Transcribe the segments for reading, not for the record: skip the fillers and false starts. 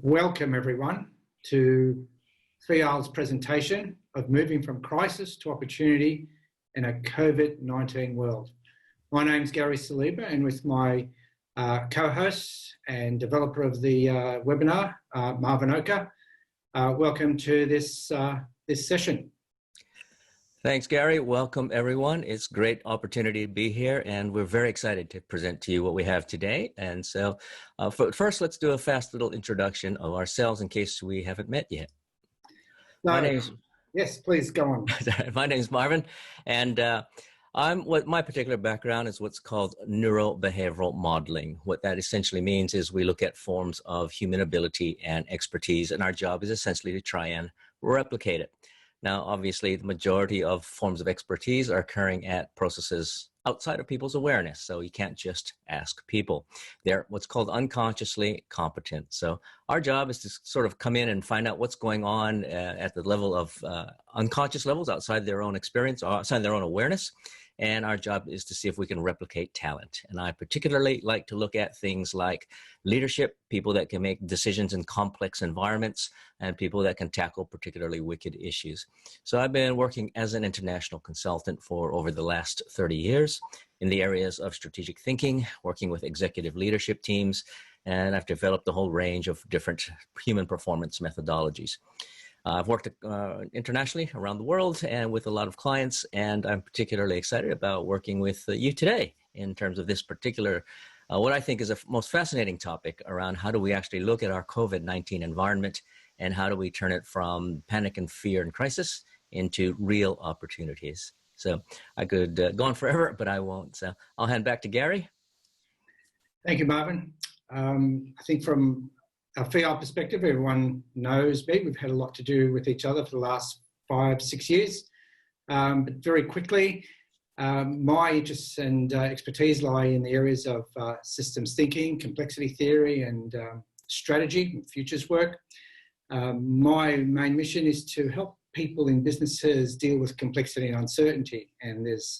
Welcome everyone to FIAL's presentation of moving from crisis to opportunity in a COVID-19 world. My name is Gary Saliba, and with my co-host and developer of the webinar, Marvin Oka, welcome to this session. Thanks, Gary. Welcome, everyone. It's a great opportunity to be here, and we're very excited to present to you what we have today. And so first, let's do a fast little introduction of ourselves in case we haven't met yet. Yes, please go on. My name is Marvin, and my particular background is what's called neurobehavioral modeling. What that essentially means is we look at forms of human ability and expertise, and our job is essentially to try and replicate it. Now, obviously, the majority of forms of expertise are occurring at processes outside of people's awareness, so you can't just ask people. They're what's called unconsciously competent. So our job is to sort of come in and find out what's going on at the level of unconscious levels outside their own experience, or outside their own awareness. And our job is to see if we can replicate talent. And I particularly like to look at things like leadership, people that can make decisions in complex environments, and people that can tackle particularly wicked issues. So I've been working as an international consultant for over the last 30 years in the areas of strategic thinking, working with executive leadership teams, and I've developed a whole range of different human performance methodologies. I've worked internationally around the world and with a lot of clients, and I'm particularly excited about working with you today in terms of this particular, what I think is a most fascinating topic around how do we actually look at our COVID-19 environment and how do we turn it from panic and fear and crisis into real opportunities. So I could go on forever, but I won't. So I'll hand back to Gary. Thank you, Marvin. I think from a FIAL perspective, everyone knows me. We've had a lot to do with each other for the last 5-6 years. But very quickly, my interests and expertise lie in the areas of systems thinking, complexity theory, and strategy and futures work. My main mission is to help people in businesses deal with complexity and uncertainty. And there's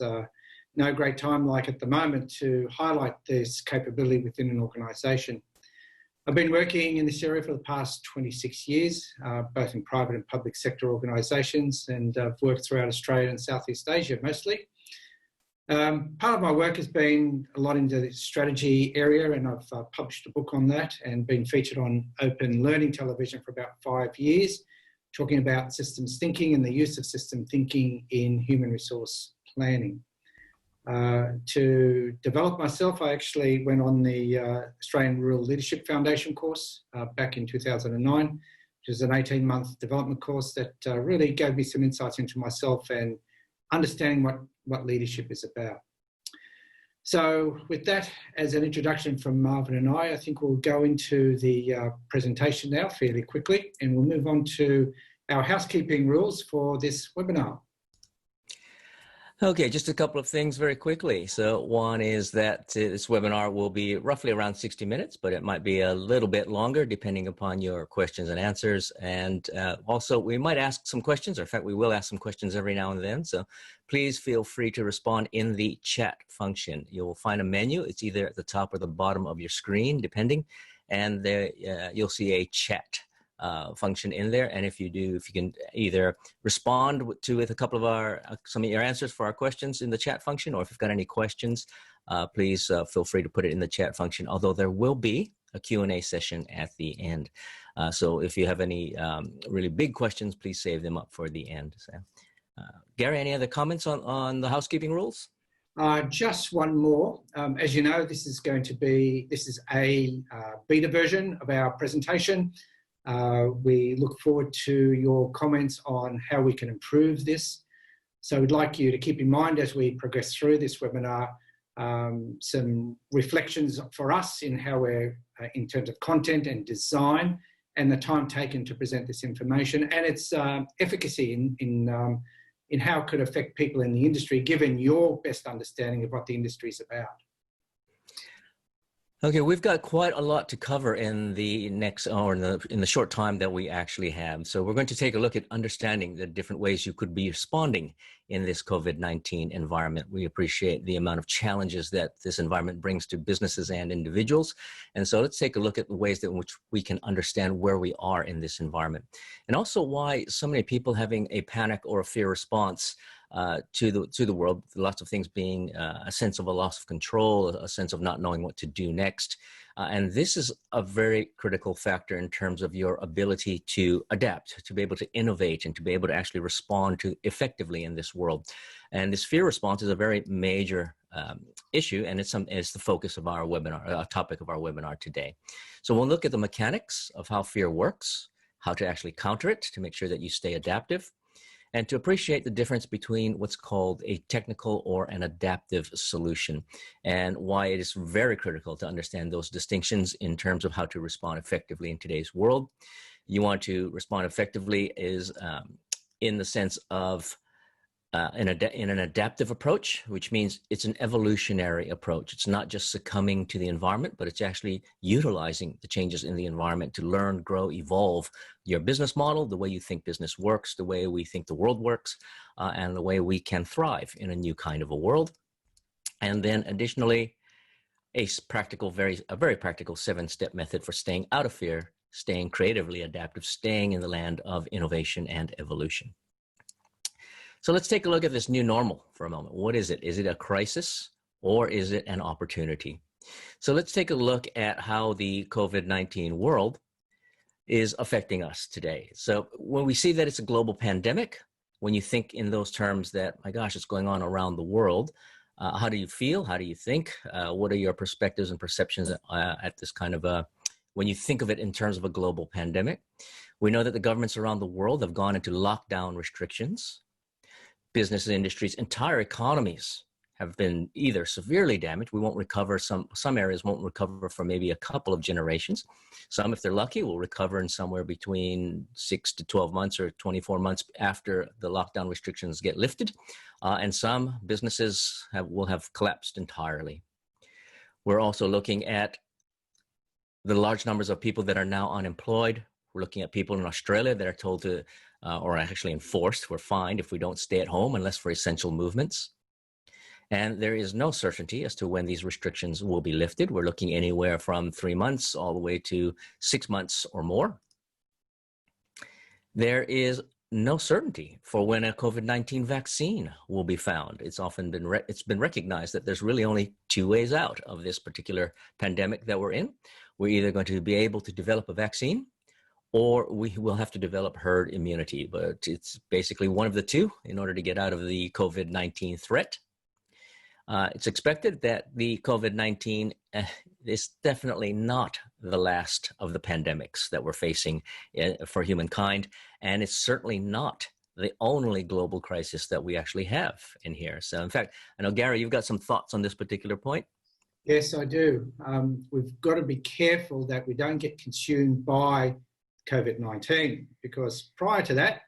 no great time like at the moment to highlight this capability within an organisation. I've been working in this area for the past 26 years, both in private and public sector organisations, and I've worked throughout Australia and Southeast Asia mostly. Part of my work has been a lot into the strategy area, and I've published a book on that and been featured on Open Learning Television for about 5 years, talking about systems thinking and the use of system thinking in human resource planning. To develop myself, I actually went on the Australian Rural Leadership Foundation course back in 2009, which is an 18-month development course that really gave me some insights into myself and understanding what leadership is about. So with that as an introduction from Marvin and I think we'll go into the presentation now fairly quickly, and we'll move on to our housekeeping rules for this webinar. Okay, just a couple of things very quickly. So one is that this webinar will be roughly around 60 minutes, but it might be a little bit longer depending upon your questions and answers. And also we might ask some questions, or in fact, we will ask some questions every now and then. So please feel free to respond in the chat function. You'll find a menu. It's either at the top or the bottom of your screen, depending. And there you'll see a chat function in there, and if you can either respond with a couple of some of your answers for our questions in the chat function, or if you've got any questions, please feel free to put it in the chat function, although there will be a Q&A session at the end. So if you have any really big questions, please save them up for the end. So, Gary, any other comments on the housekeeping rules? Just one more. As you know, this is a beta version of our presentation. We look forward to your comments on how we can improve this. So we'd like you to keep in mind as we progress through this webinar, some reflections for us in how we're, in terms of content and design, and the time taken to present this information, and its efficacy in how it could affect people in the industry, given your best understanding of what the industry is about. Okay, we've got quite a lot to cover in the next, or in the short time that we actually have. So we're going to take a look at understanding the different ways you could be responding in this COVID-19 environment. We appreciate the amount of challenges that this environment brings to businesses and individuals. And so let's take a look at the ways in which we can understand where we are in this environment. And also why so many people having a panic or a fear response to the world, lots of things being a sense of a loss of control, a sense of not knowing what to do next. And this is a very critical factor in terms of your ability to adapt, to be able to innovate, and to be able to actually respond to effectively in this world. And this fear response is a very major issue, and it's the focus of our webinar, topic of our webinar today. So we'll look at the mechanics of how fear works, how to actually counter it to make sure that you stay adaptive, and to appreciate the difference between what's called a technical or an adaptive solution, and why it is very critical to understand those distinctions in terms of how to respond effectively in today's world. You want to respond effectively is in the sense of in an adaptive approach, which means it's an evolutionary approach. It's not just succumbing to the environment, but it's actually utilizing the changes in the environment to learn, grow, evolve your business model, the way you think business works, the way we think the world works, and the way we can thrive in a new kind of a world. And then additionally, a very practical 7-step method for staying out of fear, staying creatively adaptive, staying in the land of innovation and evolution. So let's take a look at this new normal for a moment. What is it? Is it a crisis or is it an opportunity? So let's take a look at how the COVID-19 world is affecting us today. So when we see that it's a global pandemic, when you think in those terms that, my gosh, it's going on around the world, how do you feel? How do you think? What are your perspectives and perceptions at this kind of when you think of it in terms of a global pandemic? We know that the governments around the world have gone into lockdown restrictions. Business and industries, entire economies have been either severely damaged. We won't recover, some areas won't recover for maybe a couple of generations. Some, if they're lucky, will recover in somewhere between 6 to 12 months or 24 months after the lockdown restrictions get lifted. And some businesses will have collapsed entirely. We're also looking at the large numbers of people that are now unemployed. We're looking at people in Australia that are told to or actually enforced, we're fined if we don't stay at home unless for essential movements. And there is no certainty as to when these restrictions will be lifted. We're looking anywhere from 3 months all the way to 6 months or more. There is no certainty for when a COVID-19 vaccine will be found. It's often been recognized that there's really only 2 ways out of this particular pandemic that we're in. We're either going to be able to develop a vaccine, or we will have to develop herd immunity, but it's basically one of the two in order to get out of the COVID-19 threat. It's expected that the COVID-19 is definitely not the last of the pandemics that we're facing for humankind, and it's certainly not the only global crisis that we actually have in here. So in fact, I know, Gary, you've got some thoughts on this particular point. Yes, I do. We've got to be careful that we don't get consumed by COVID-19, because prior to that,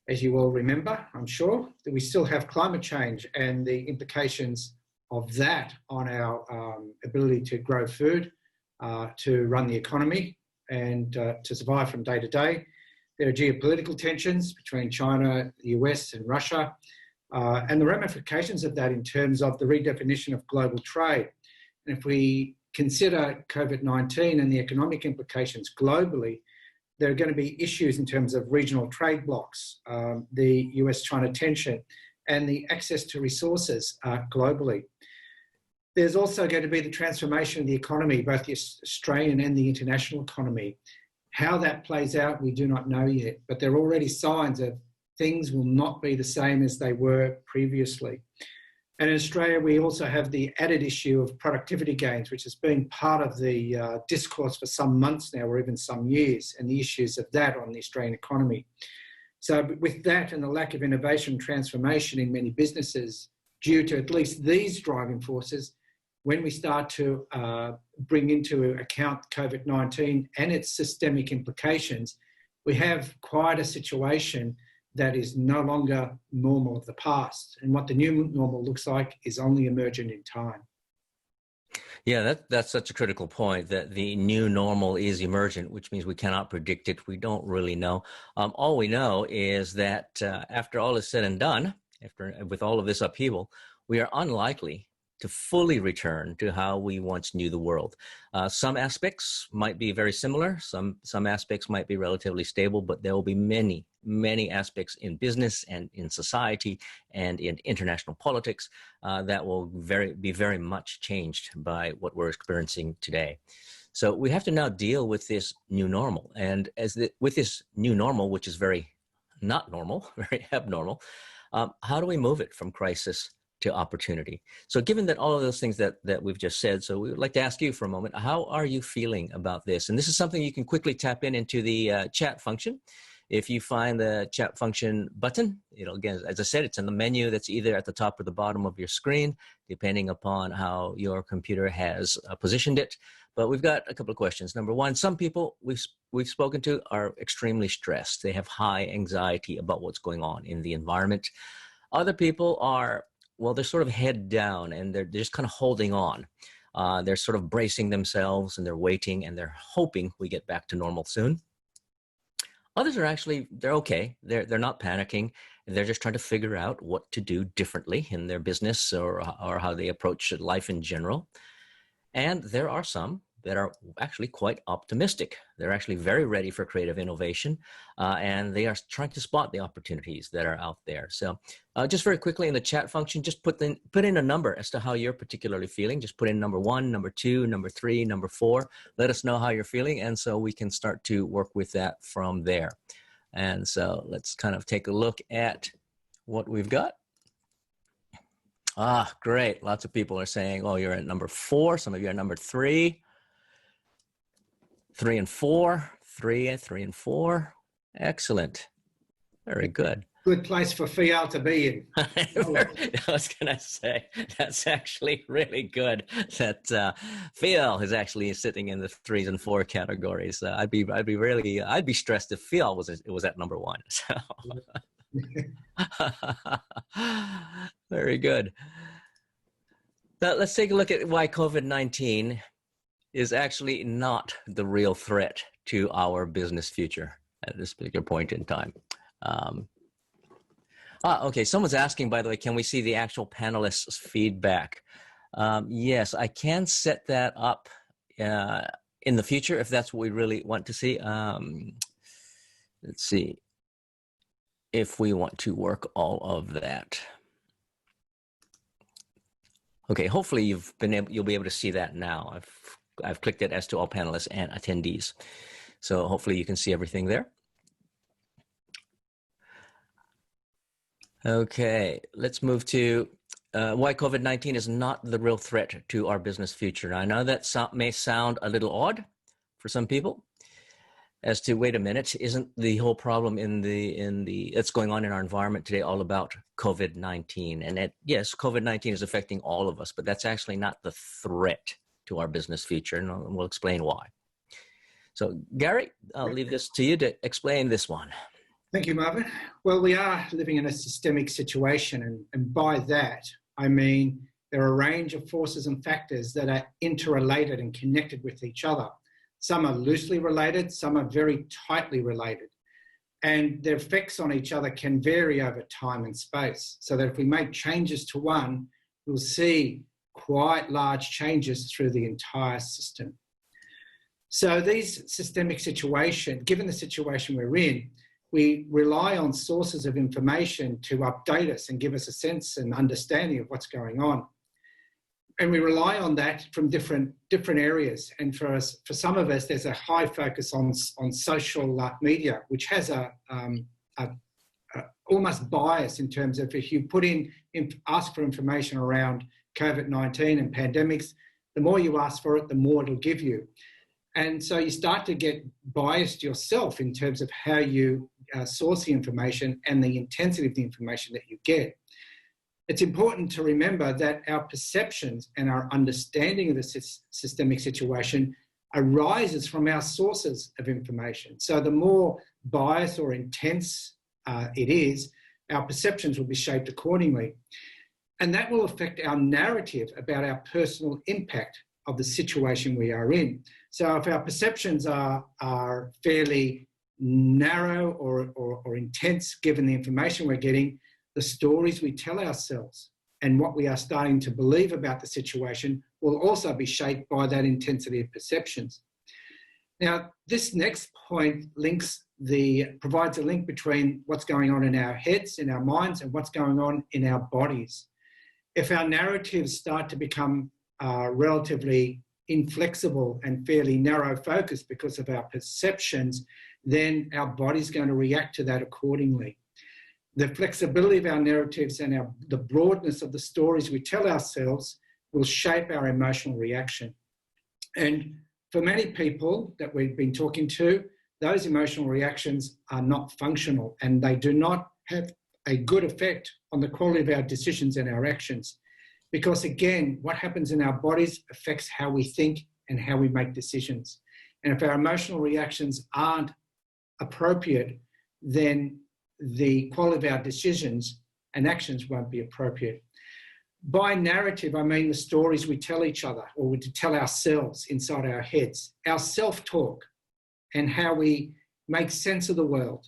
as you all remember, I'm sure, that we still have climate change and the implications of that on our ability to grow food, to run the economy, and to survive from day to day. There are geopolitical tensions between China, the US and Russia, and the ramifications of that in terms of the redefinition of global trade. And if we consider COVID-19 and the economic implications globally, there are going to be issues in terms of regional trade blocs, the US-China tension, and the access to resources globally. There's also going to be the transformation of the economy, both the Australian and the international economy. How that plays out, we do not know yet, but there are already signs of things will not be the same as they were previously. And in Australia, we also have the added issue of productivity gains, which has been part of the discourse for some months now, or even some years, and the issues of that on the Australian economy. So with that and the lack of innovation and transformation in many businesses, due to at least these driving forces, when we start to bring into account COVID-19 and its systemic implications, we have quite a situation that is no longer normal of the past. And what the new normal looks like is only emergent in time. Yeah, that's such a critical point, that the new normal is emergent, which means we cannot predict it. We don't really know. All we know is that after all is said and done, with all of this upheaval, we are unlikely to fully return to how we once knew the world. Some aspects might be very similar. Some aspects might be relatively stable, but there will be many aspects in business and in society and in international politics that will be very much changed by what we're experiencing today. So we have to now deal with this new normal. And with this new normal, which is very not normal, very abnormal, how do we move it from crisis to opportunity? So given that all of those things that we've just said, so we would like to ask you for a moment, how are you feeling about this? And this is something you can quickly tap into the chat function. If you find the chat function button, again, as I said, it's in the menu that's either at the top or the bottom of your screen, depending upon how your computer has positioned it. But we've got a couple of questions. Number one, some people we've spoken to are extremely stressed. They have high anxiety about what's going on in the environment. Other people are, well, they're sort of head down and they're just kind of holding on. They're sort of bracing themselves and they're waiting and they're hoping we get back to normal soon. Others are actually, they're okay. They're not panicking. They're just trying to figure out what to do differently in their business or how they approach life in general. And there are some that are actually quite optimistic. They're actually very ready for creative innovation, and they are trying to spot the opportunities that are out there. So just very quickly in the chat function, just put in a number as to how you're particularly feeling. Just put in number 1, number 2, number 3, number 4. Let us know how you're feeling, and so we can start to work with that from there. And so let's kind of take a look at what we've got. Ah, great. Lots of people are saying, oh, you're at number 4. Some of you are number 3. 3 and 4, 3 and 4. Excellent. Very good. Good place for FIAL to be in. I was going to say, that's actually really good that FIAL is actually sitting in the 3s and 4 categories. I'd be stressed if FIAL was at number 1. So. Very good. Now, let's take a look at why COVID-19 is actually not the real threat to our business future at this particular point in time. Okay, someone's asking, by the way, can we see the actual panelists' feedback? Yes, I can set that up in the future if that's what we really want to see. Let's see if we want to work all of that. Okay, hopefully you'll be able to see that now. I've clicked it as to all panelists and attendees. So hopefully you can see everything there. Okay, let's move to why COVID-19 is not the real threat to our business future. Now, I know that may sound a little odd for some people as to, wait a minute, isn't the whole problem that's going on in our environment today all about COVID-19? And yes, COVID-19 is affecting all of us, but that's actually not the threat to our business future, and we'll explain why. So Gary, I'll leave this to you to explain this one. Thank you, Marvin. Well, we are living in a systemic situation, and by that, I mean there are a range of forces and factors that are interrelated and connected with each other. Some are loosely related, some are very tightly related, and their effects on each other can vary over time and space, so that if we make changes to one, we'll see quite large changes through the entire system. So these systemic situations, given the situation we're in, we rely on sources of information to update us and give us a sense and understanding of what's going on. And we rely on that from different areas. And for some of us, there's a high focus on social media, which has a almost bias in terms of if you ask for information around COVID-19 and pandemics, the more you ask for it, the more it'll give you. And so you start to get biased yourself in terms of how you source the information and the intensity of the information that you get. It's important to remember that our perceptions and our understanding of the systemic situation arises from our sources of information. So the more biased or intense it is, our perceptions will be shaped accordingly. And that will affect our narrative about our personal impact of the situation we are in. So if our perceptions are fairly narrow or intense, given the information we're getting, the stories we tell ourselves and what we are starting to believe about the situation will also be shaped by that intensity of perceptions. Now, this next point provides a link between what's going on in our heads, in our minds, and what's going on in our bodies. If our narratives start to become relatively inflexible and fairly narrow focused because of our perceptions, then our body's going to react to that accordingly. The flexibility of our narratives and the broadness of the stories we tell ourselves will shape our emotional reaction. And for many people that we've been talking to, those emotional reactions are not functional, and they do not have a good effect on the quality of our decisions and our actions. Because again, what happens in our bodies affects how we think and how we make decisions. And if our emotional reactions aren't appropriate, then the quality of our decisions and actions won't be appropriate. By narrative, I mean the stories we tell each other or we tell ourselves inside our heads, our self-talk and how we make sense of the world.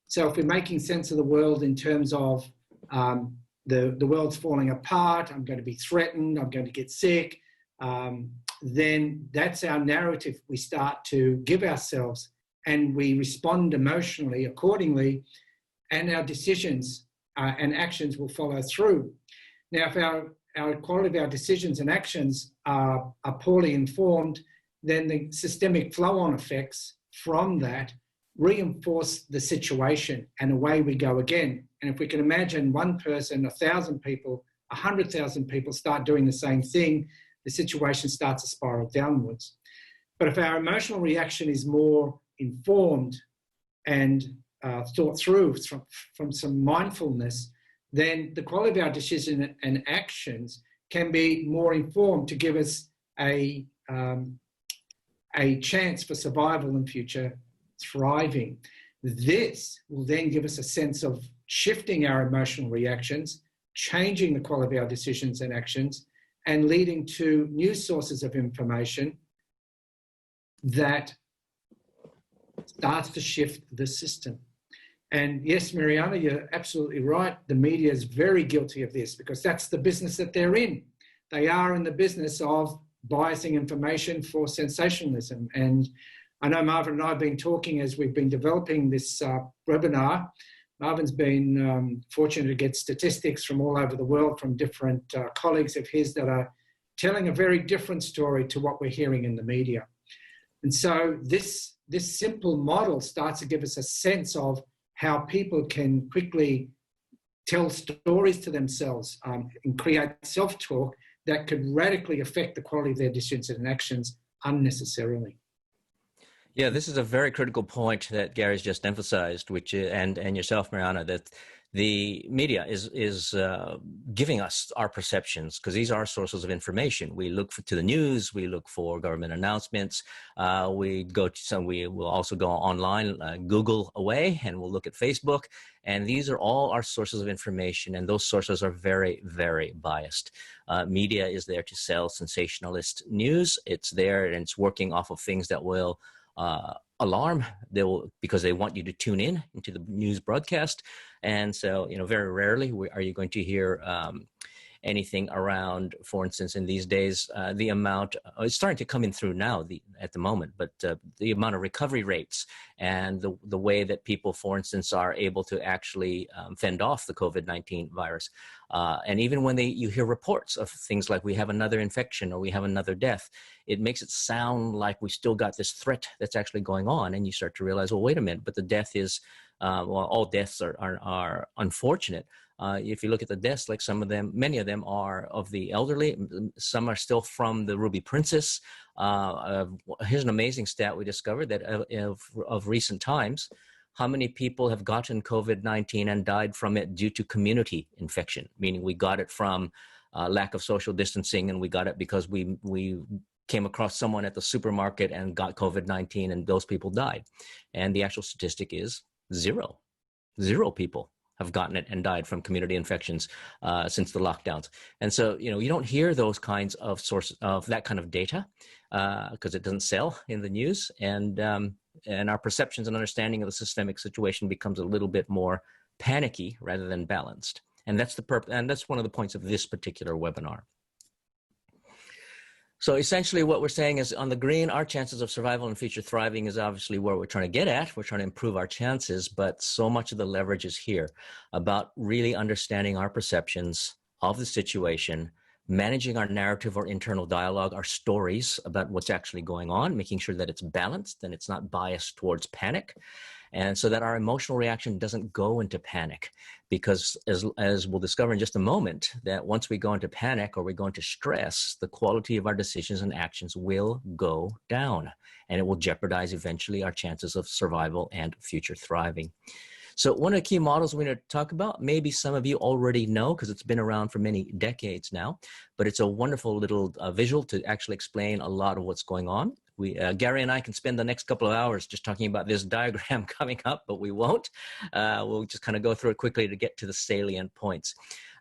So if we're making sense of the world in terms of the world's falling apart, I'm going to be threatened, I'm going to get sick, then that's our narrative we start to give ourselves, and we respond emotionally accordingly, and our decisions and actions will follow through. Now, if our quality of our decisions and actions are poorly informed, then the systemic flow-on effects from that reinforce the situation, and away we go again. And if we can imagine one person, 1,000 people, 100,000 people start doing the same thing, the situation starts to spiral downwards. But if our emotional reaction is more informed and thought through from some mindfulness, then the quality of our decision and actions can be more informed to give us a chance for survival and future thriving. This will then give us a sense of shifting our emotional reactions, changing the quality of our decisions and actions, and leading to new sources of information that starts to shift the system. And yes, Mariana, you're absolutely right. The media is very guilty of this because that's the business that they're in. They are in the business of biasing information for sensationalism. And I know Marvin and I have been talking as we've been developing this webinar. Marvin's been fortunate to get statistics from all over the world from different colleagues of his that are telling a very different story to what we're hearing in the media. And so this simple model starts to give us a sense of how people can quickly tell stories to themselves and create self-talk that could radically affect the quality of their decisions and actions unnecessarily. Yeah, this is a very critical point that Gary's just emphasized, which and yourself, Mariana, that the media is giving us our perceptions because these are sources of information. We look to the news, we look for government announcements, we will also go online, Google away, and we'll look at Facebook. And these are all our sources of information, and those sources are very, very biased. Media is there to sell sensationalist news. It's there and it's working off of things that will alarm, because they want you to tune in into the news broadcast. And so, very rarely are you going to hear anything around, for instance, in these days, the amount, it's starting to come in through now at the moment, but the amount of recovery rates and the way that people, for instance, are able to actually fend off the COVID-19 virus. And even when you hear reports of things like we have another infection or we have another death, it makes it sound like we still got this threat that's actually going on. And you start to realize, well, wait a minute, but the death is, all deaths are unfortunate. If you look at the deaths, like many of them are of the elderly. Some are still from the Ruby Princess. Here's an amazing stat we discovered that of recent times. How many people have gotten COVID-19 and died from it due to community infection? Meaning we got it from lack of social distancing, and we got it because we came across someone at the supermarket and got COVID-19, and those people died. And the actual statistic is zero people have gotten it and died from community infections since the lockdowns. And so, you don't hear those kinds of sources of that kind of data because it doesn't sell in the news. And our perceptions and understanding of the systemic situation becomes a little bit more panicky rather than balanced. And that's that's one of the points of this particular webinar. So essentially what we're saying is on the green, our chances of survival and future thriving is obviously where we're trying to get at. We're trying to improve our chances, but so much of the leverage is here about really understanding our perceptions of the situation, managing our narrative or internal dialogue, our stories about what's actually going on, making sure that it's balanced and it's not biased towards panic. And so that our emotional reaction doesn't go into panic, because as we'll discover in just a moment, that once we go into panic or we go into stress, the quality of our decisions and actions will go down, and it will jeopardize eventually our chances of survival and future thriving. So one of the key models we're going to talk about, maybe some of you already know because it's been around for many decades now, but it's a wonderful little visual to actually explain a lot of what's going on. Gary and I can spend the next couple of hours just talking about this diagram coming up, but we won't. We'll just kind of go through it quickly to get to the salient points.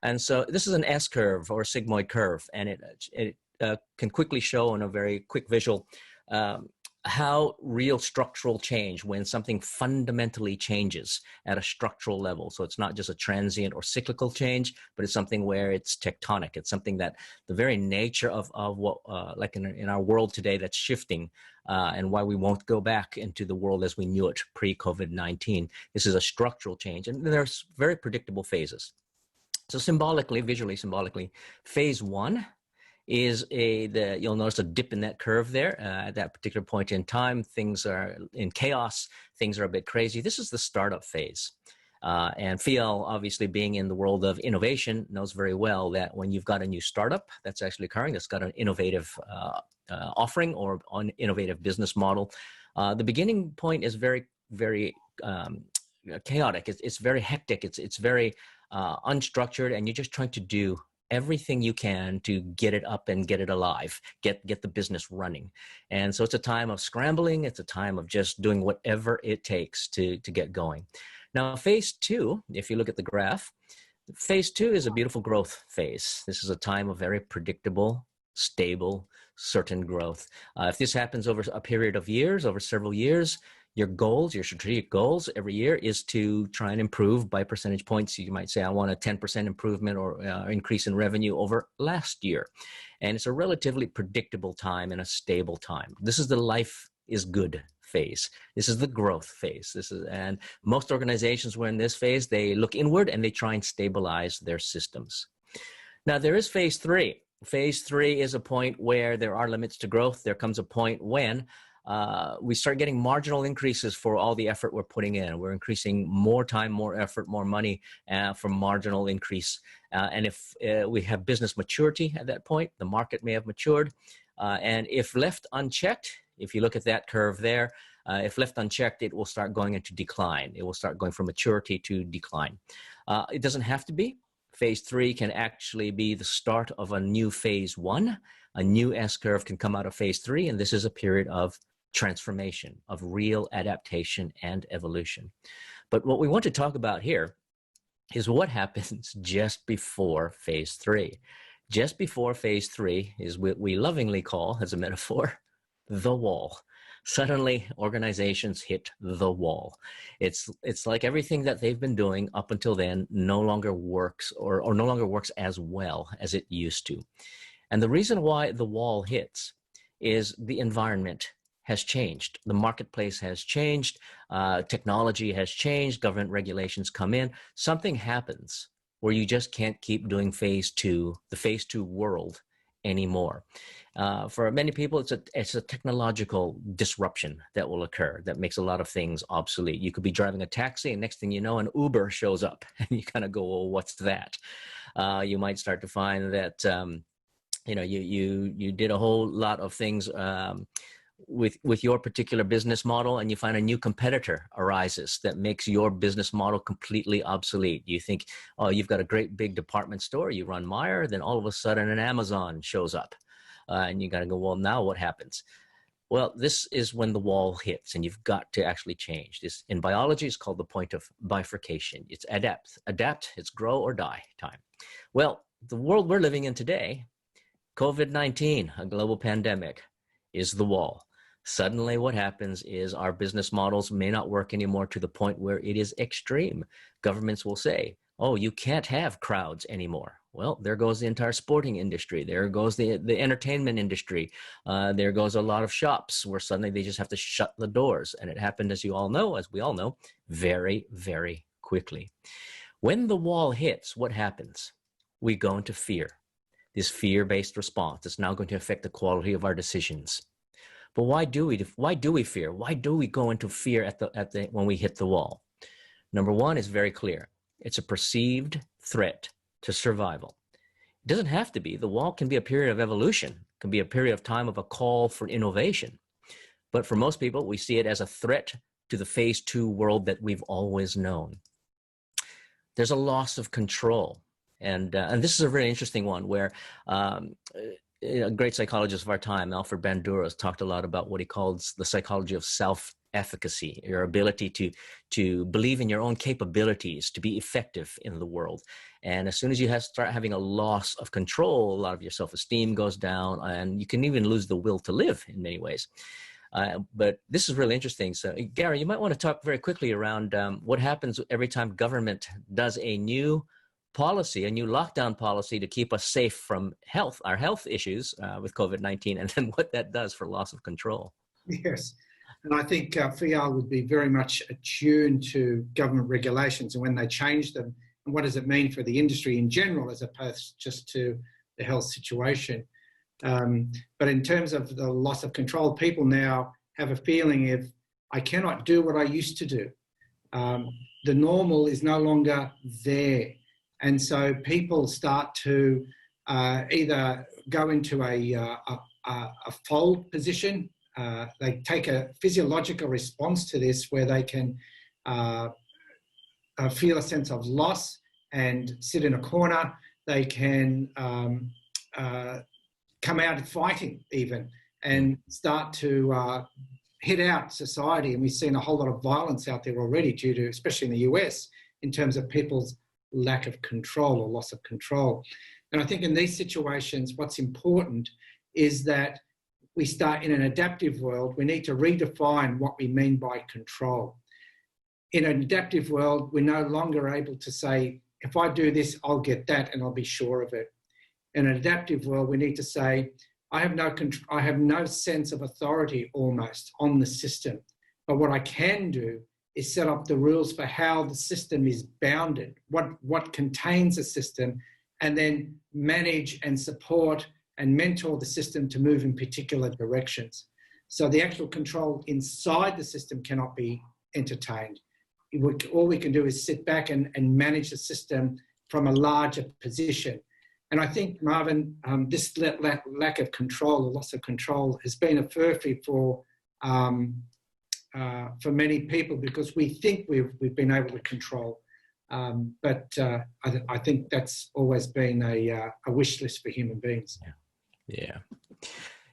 And so this is an S-curve or a sigmoid curve, and it can quickly show in a very quick visual how real structural change, when something fundamentally changes at a structural level. So it's not just a transient or cyclical change, but it's something where it's tectonic. It's something that the very nature of what, like in our world today, that's shifting and why we won't go back into the world as we knew it pre-COVID-19. This is a structural change, and there's very predictable phases. So symbolically, visually symbolically, phase one is you'll notice a dip in that curve there. At that particular point in time, things are in chaos, things are a bit crazy. This is the startup phase. And FIAL, obviously being in the world of innovation, knows very well that when you've got a new startup that's actually occurring, that's got an innovative offering or an innovative business model, the beginning point is very, very chaotic. It's very hectic. It's very unstructured, and you're just trying to do everything you can to get it up and get it alive, get the business running. And so it's a time of scrambling. It's a time of just doing whatever it takes to get going. Now, phase two, if you look at the graph, phase two is a beautiful growth phase. This is a time of very predictable, stable, certain growth. If this happens over a period of years, over several years, your goals, your strategic goals every year is to try and improve by percentage points. You might say, I want a 10% improvement or increase in revenue over last year. And it's a relatively predictable time and a stable time. This is the life is good phase. This is the growth phase. And most organizations who are in this phase, they look inward and they try and stabilize their systems. Now there is phase three. Phase three is a point where there are limits to growth. There comes a point when we start getting marginal increases for all the effort we're putting in. We're increasing more time, more effort, more money for marginal increase. And if we have business maturity at that point, the market may have matured. And if left unchecked, if you look at that curve there, if left unchecked, it will start going into decline. It will start going from maturity to decline. It doesn't have to be. Phase three can actually be the start of a new phase one. A new S-curve can come out of phase three, and this is a period of transformation, of real adaptation and evolution. But what we want to talk about here is what happens just before phase three. Just before phase three is what we lovingly call, as a metaphor, the wall. Suddenly, organizations hit the wall. It's like everything that they've been doing up until then no longer works or no longer works as well as it used to. And the reason why the wall hits is the environment has changed. The marketplace has changed. Technology has changed. Government regulations come in. Something happens where you just can't keep doing phase two, the phase two world anymore. For many people, it's a technological disruption that will occur that makes a lot of things obsolete. You could be driving a taxi, and next thing you know, an Uber shows up, and you kind of go, well, what's that? You might start to find that you did a whole lot of things with your particular business model, and you find a new competitor arises that makes your business model completely obsolete. You think, oh, you've got a great big department store, you run Meijer, then all of a sudden an Amazon shows up. And you got to go, well, now what happens? Well, this is when the wall hits and you've got to actually change. This in biology is called the point of bifurcation. It's adapt, it's grow or die time. Well, the world we're living in today, COVID-19, a global pandemic, is the wall. Suddenly what happens is our business models may not work anymore to the point where it is extreme. Governments will say, oh, you can't have crowds anymore. Well, there goes the entire sporting industry. There goes the entertainment industry. There goes a lot of shops where suddenly they just have to shut the doors. And it happened, as we all know, very, very quickly. When the wall hits, what happens? We go into fear. This fear-based response is now going to affect the quality of our decisions. But why do we fear? Why do we go into fear when we hit the wall? Number one is very clear. It's a perceived threat to survival. It doesn't have to be. The wall can be a period of evolution. It can be a period of time of a call for innovation. But for most people, we see it as a threat to the phase 2 world that we've always known. There's a loss of control. And this is a very interesting one where a great psychologist of our time, Alfred Bandura, has talked a lot about what he calls the psychology of self-efficacy, your ability to believe in your own capabilities, to be effective in the world. And as soon as you start having a loss of control, a lot of your self-esteem goes down, and you can even lose the will to live in many ways. But this is really interesting. So, Gary, you might want to talk very quickly around what happens every time government does a new policy, a new lockdown policy to keep us safe from our health issues with COVID-19, and then what that does for loss of control. Yes. And I think FIAL would be very much attuned to government regulations and when they change them, and what does it mean for the industry in general as opposed just to the health situation. But in terms of the loss of control, people now have a feeling of, I cannot do what I used to do. The normal is no longer there. And so people start to either go into a fold position. They take a physiological response to this where they can feel a sense of loss and sit in a corner. They can come out fighting even and start to hit out society. And we've seen a whole lot of violence out there already due to, especially in the US, in terms of people's lack of control or loss of control. And I think in these situations, what's important is that we start in an adaptive world. We need to redefine what we mean by control. In an adaptive world, we're no longer able to say, if I do this, I'll get that and I'll be sure of it. In an adaptive world, we need to say, I have no sense of authority almost on the system. But what I can do is set up the rules for how the system is bounded, what contains the system, and then manage and support and mentor the system to move in particular directions. So the actual control inside the system cannot be entertained. All we can do is sit back and manage the system from a larger position. And I think, Marvin, this lack of control, or loss of control, has been a furphy for many people because we think we've been able to control. But I think that's always been a wish list for human beings.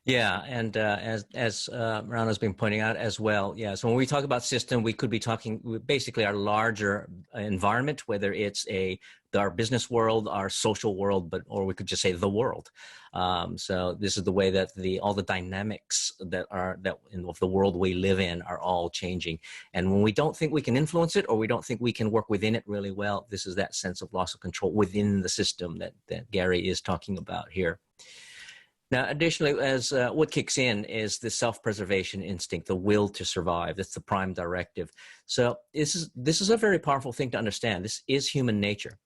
Yeah, and as Rana's been pointing out as well, yeah. So when we talk about system, we could be talking basically our larger environment, whether it's our business world, our social world, or we could just say the world. So this is the way that all the dynamics of the world we live in are all changing. And when we don't think we can influence it, or we don't think we can work within it really well, this is that sense of loss of control within the system that Gary is talking about here. Now, additionally, as what kicks in is the self-preservation instinct, the will to survive. That's the prime directive. So this is a very powerful thing to understand. This is human nature.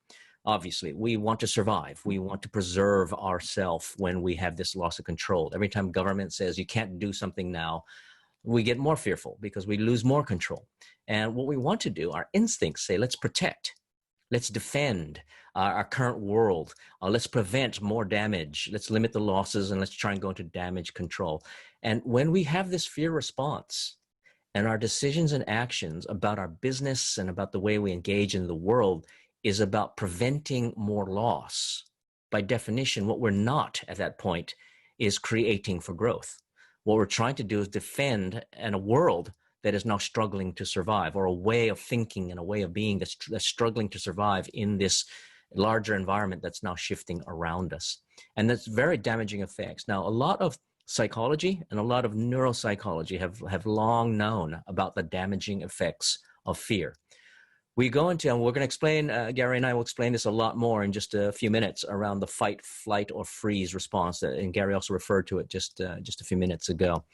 Obviously, we want to survive. We want to preserve ourselves when we have this loss of control. Every time government says you can't do something now, we get more fearful because we lose more control. And what we want to do, our instincts say, let's protect. Let's defend our current world. Let's prevent more damage. Let's limit the losses, and let's try and go into damage control. And when we have this fear response, and our decisions and actions about our business and about the way we engage in the world is about preventing more loss, by definition, what we're not at that point is creating for growth. What we're trying to do is defend in a world that is now struggling to survive, or a way of thinking and a way of being that's struggling to survive in this larger environment that's now shifting around us. And that's very damaging effects. Now, a lot of psychology and a lot of neuropsychology have long known about the damaging effects of fear. We go into, and we're going to explain, Gary and I will explain this a lot more in just a few minutes, around the fight, flight, or freeze response. And Gary also referred to it just a few minutes ago.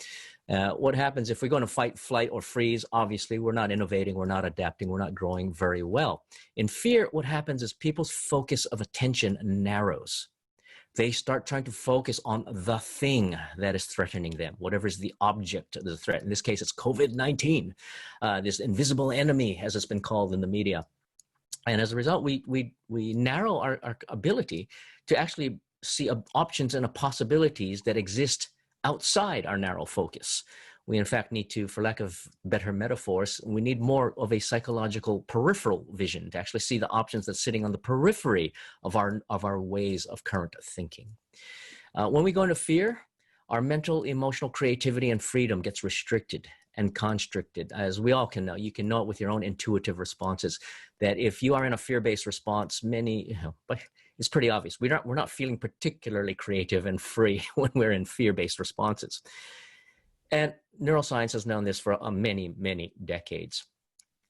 What happens if we're going to fight, flight, or freeze? Obviously, we're not innovating, we're not adapting, we're not growing very well. In fear, what happens is people's focus of attention narrows. They start trying to focus on the thing that is threatening them, whatever is the object of the threat. In this case, it's COVID-19, this invisible enemy, as it's been called in the media. And as a result, we narrow our ability to actually see options and possibilities that exist outside our narrow focus. We, in fact, need to, for lack of better metaphors, we need more of a psychological peripheral vision to actually see the options that's sitting on the periphery of our ways of current thinking. When we go into fear, our mental, emotional creativity and freedom gets restricted and constricted. As we all can know, you can know it with your own intuitive responses, that if you are in a fear-based response, but it's pretty obvious. We're not feeling particularly creative and free when we're in fear-based responses. And neuroscience has known this for many, many decades.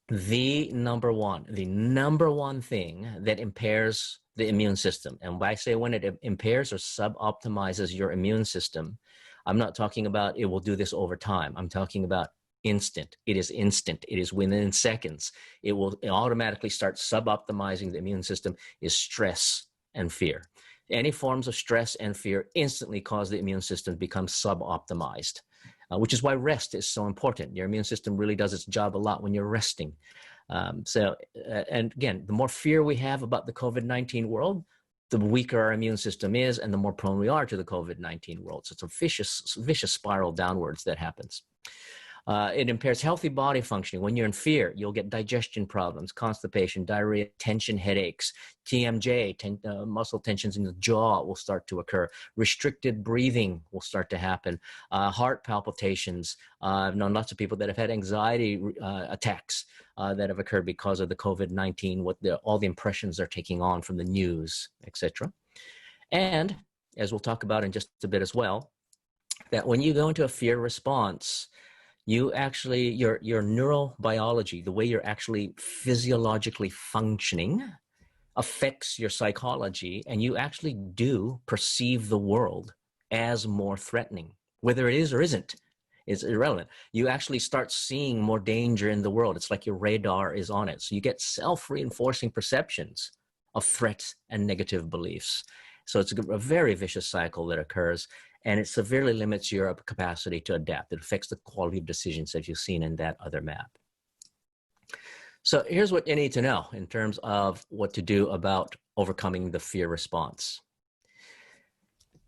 The number one thing that impairs the immune system, and when I say when it impairs or suboptimizes your immune system, I'm not talking about it will do this over time. I'm talking about instant. It is instant. It is within seconds. It will automatically start suboptimizing the immune system, is stress and fear. Any forms of stress and fear instantly cause the immune system to become suboptimized. Which is why rest is so important. Your immune system really does its job a lot when you're resting. And again, the more fear we have about the COVID-19 world, the weaker our immune system is and the more prone we are to the COVID-19 world. So it's a vicious spiral downwards that happens. It impairs healthy body functioning. When you're in fear, you'll get digestion problems, constipation, diarrhea, tension, headaches, TMJ, muscle tensions in the jaw will start to occur. Restricted breathing will start to happen. Heart palpitations. I've known lots of people that have had anxiety attacks that have occurred because of the COVID-19, all the impressions they're taking on from the news, etc. And as we'll talk about in just a bit as well, that when you go into a fear response, you actually, your neurobiology, the way you're actually physiologically functioning, affects your psychology, and you actually do perceive the world as more threatening. Whether it is or isn't, is irrelevant. You actually start seeing more danger in the world. It's like your radar is on it. So you get self-reinforcing perceptions of threats and negative beliefs. So it's a very vicious cycle that occurs, and it severely limits your capacity to adapt. It affects the quality of decisions that you've seen in that other map. So here's what you need to know in terms of what to do about overcoming the fear response.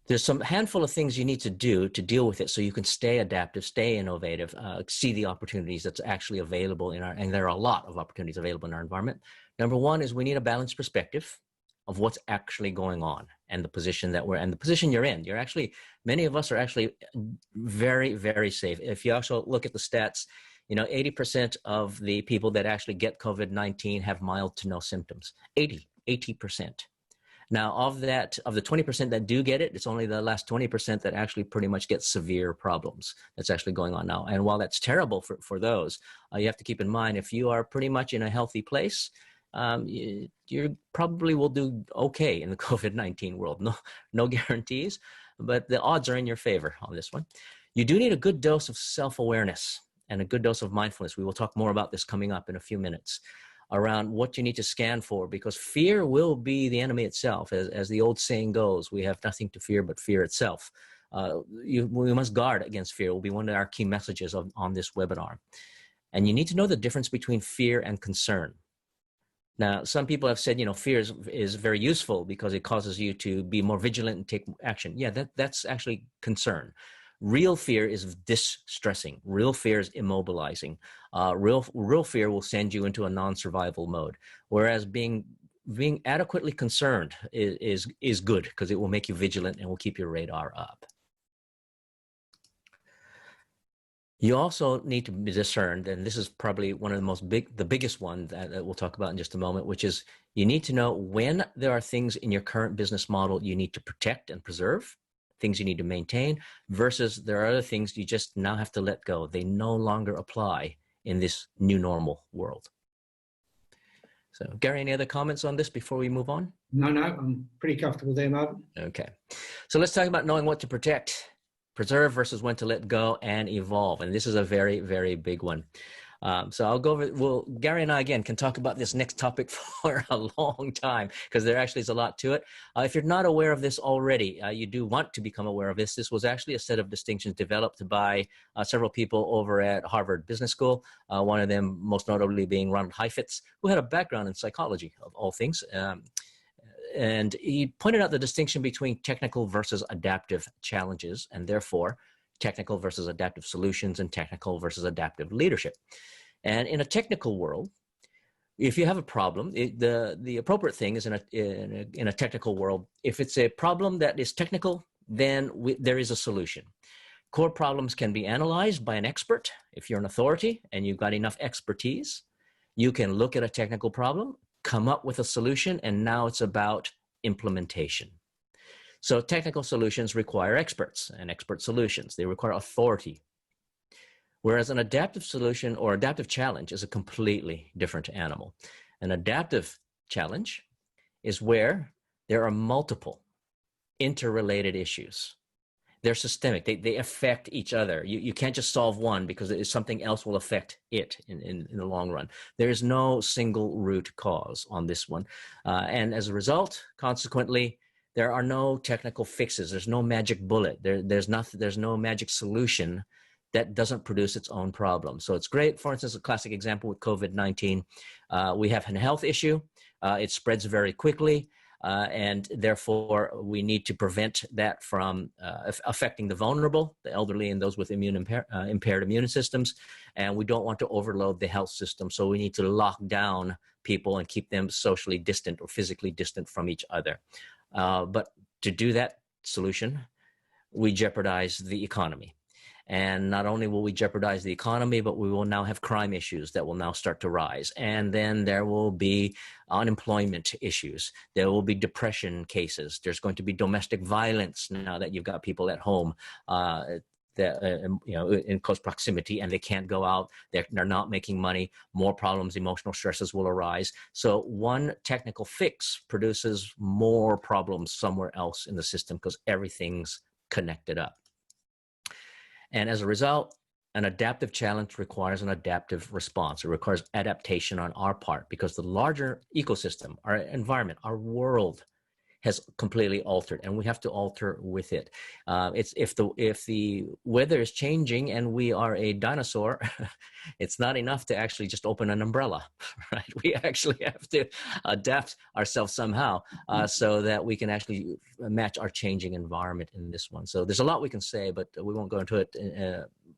There's some handful of things you need to do to deal with it so you can stay adaptive, stay innovative, see the opportunities that's actually available and there are a lot of opportunities available in our environment. Number one is we need a balanced perspective of what's actually going on and the position that we're in, the position you're in. Many of us are actually very, very safe. If you also look at the stats, 80% of the people that actually get COVID-19 have mild to no symptoms. 80%. Now, of the 20% that do get it, it's only the last 20% that actually pretty much get severe problems that's actually going on now. And while that's terrible for those, you have to keep in mind, if you are pretty much in a healthy place, you probably will do okay in the COVID-19 world. No guarantees, but the odds are in your favor on this one. You do need a good dose of self-awareness and a good dose of mindfulness. We will talk more about this coming up in a few minutes around what you need to scan for, because fear will be the enemy itself. As the old saying goes, we have nothing to fear but fear itself. We must guard against fear. It will be one of our key messages on this webinar. And you need to know the difference between fear and concern. Now, some people have said, fear is very useful because it causes you to be more vigilant and take action. Yeah, that's actually concern. Real fear is distressing. Real fear is immobilizing. Real fear will send you into a non-survival mode. Whereas being adequately concerned is good because it will make you vigilant and will keep your radar up. You also need to be discerned, and this is probably one of the biggest one that we'll talk about in just a moment, which is you need to know when there are things in your current business model you need to protect and preserve, things you need to maintain, versus there are other things you just now have to let go. They no longer apply in this new normal world. So, Gary, any other comments on this before we move on? No, I'm pretty comfortable there, Marvin. Okay. So let's talk about knowing what to protect, preserve versus when to let go and evolve. And this is a very, very big one. So I'll go over, Gary and I, again, can talk about this next topic for a long time because there actually is a lot to it. If you're not aware of this already, you do want to become aware of this. This was actually a set of distinctions developed by several people over at Harvard Business School, one of them most notably being Ronald Heifetz, who had a background in psychology, of all things. And he pointed out the distinction between technical versus adaptive challenges, and therefore technical versus adaptive solutions and technical versus adaptive leadership. And in a technical world, if you have a problem, the appropriate thing is in a technical world, if it's a problem that is technical, then there is a solution. Core problems can be analyzed by an expert. If you're an authority and you've got enough expertise, you can look at a technical problem, come up with a solution, and now it's about implementation. So technical solutions require experts and expert solutions. They require authority. Whereas an adaptive solution or adaptive challenge is a completely different animal. An adaptive challenge is where there are multiple interrelated issues. They're systemic. They affect each other. You can't just solve one because something else will affect it in the long run. There is no single root cause on this one. And as a result, consequently, there are no technical fixes. There's no magic bullet. There's no magic solution that doesn't produce its own problem. So it's great. For instance, a classic example with COVID-19, we have a health issue. It spreads very quickly. And therefore, we need to prevent that from affecting the vulnerable, the elderly, and those with impaired immune systems. And we don't want to overload the health system. So we need to lock down people and keep them socially distant or physically distant from each other. But to do that solution, we jeopardize the economy. And not only will we jeopardize the economy, but we will now have crime issues that will now start to rise. And then there will be unemployment issues. There will be depression cases. There's going to be domestic violence now that you've got people at home in close proximity and they can't go out. They're not making money. More problems, emotional stresses will arise. So one technical fix produces more problems somewhere else in the system because everything's connected up. And as a result, an adaptive challenge requires an adaptive response. It requires adaptation on our part because the larger ecosystem, our environment, our world has completely altered, and we have to alter with it. It's if the weather is changing and we are a dinosaur, it's not enough to actually just open an umbrella, right? We actually have to adapt ourselves somehow so that we can actually match our changing environment in this one. So there's a lot we can say, but we won't go into it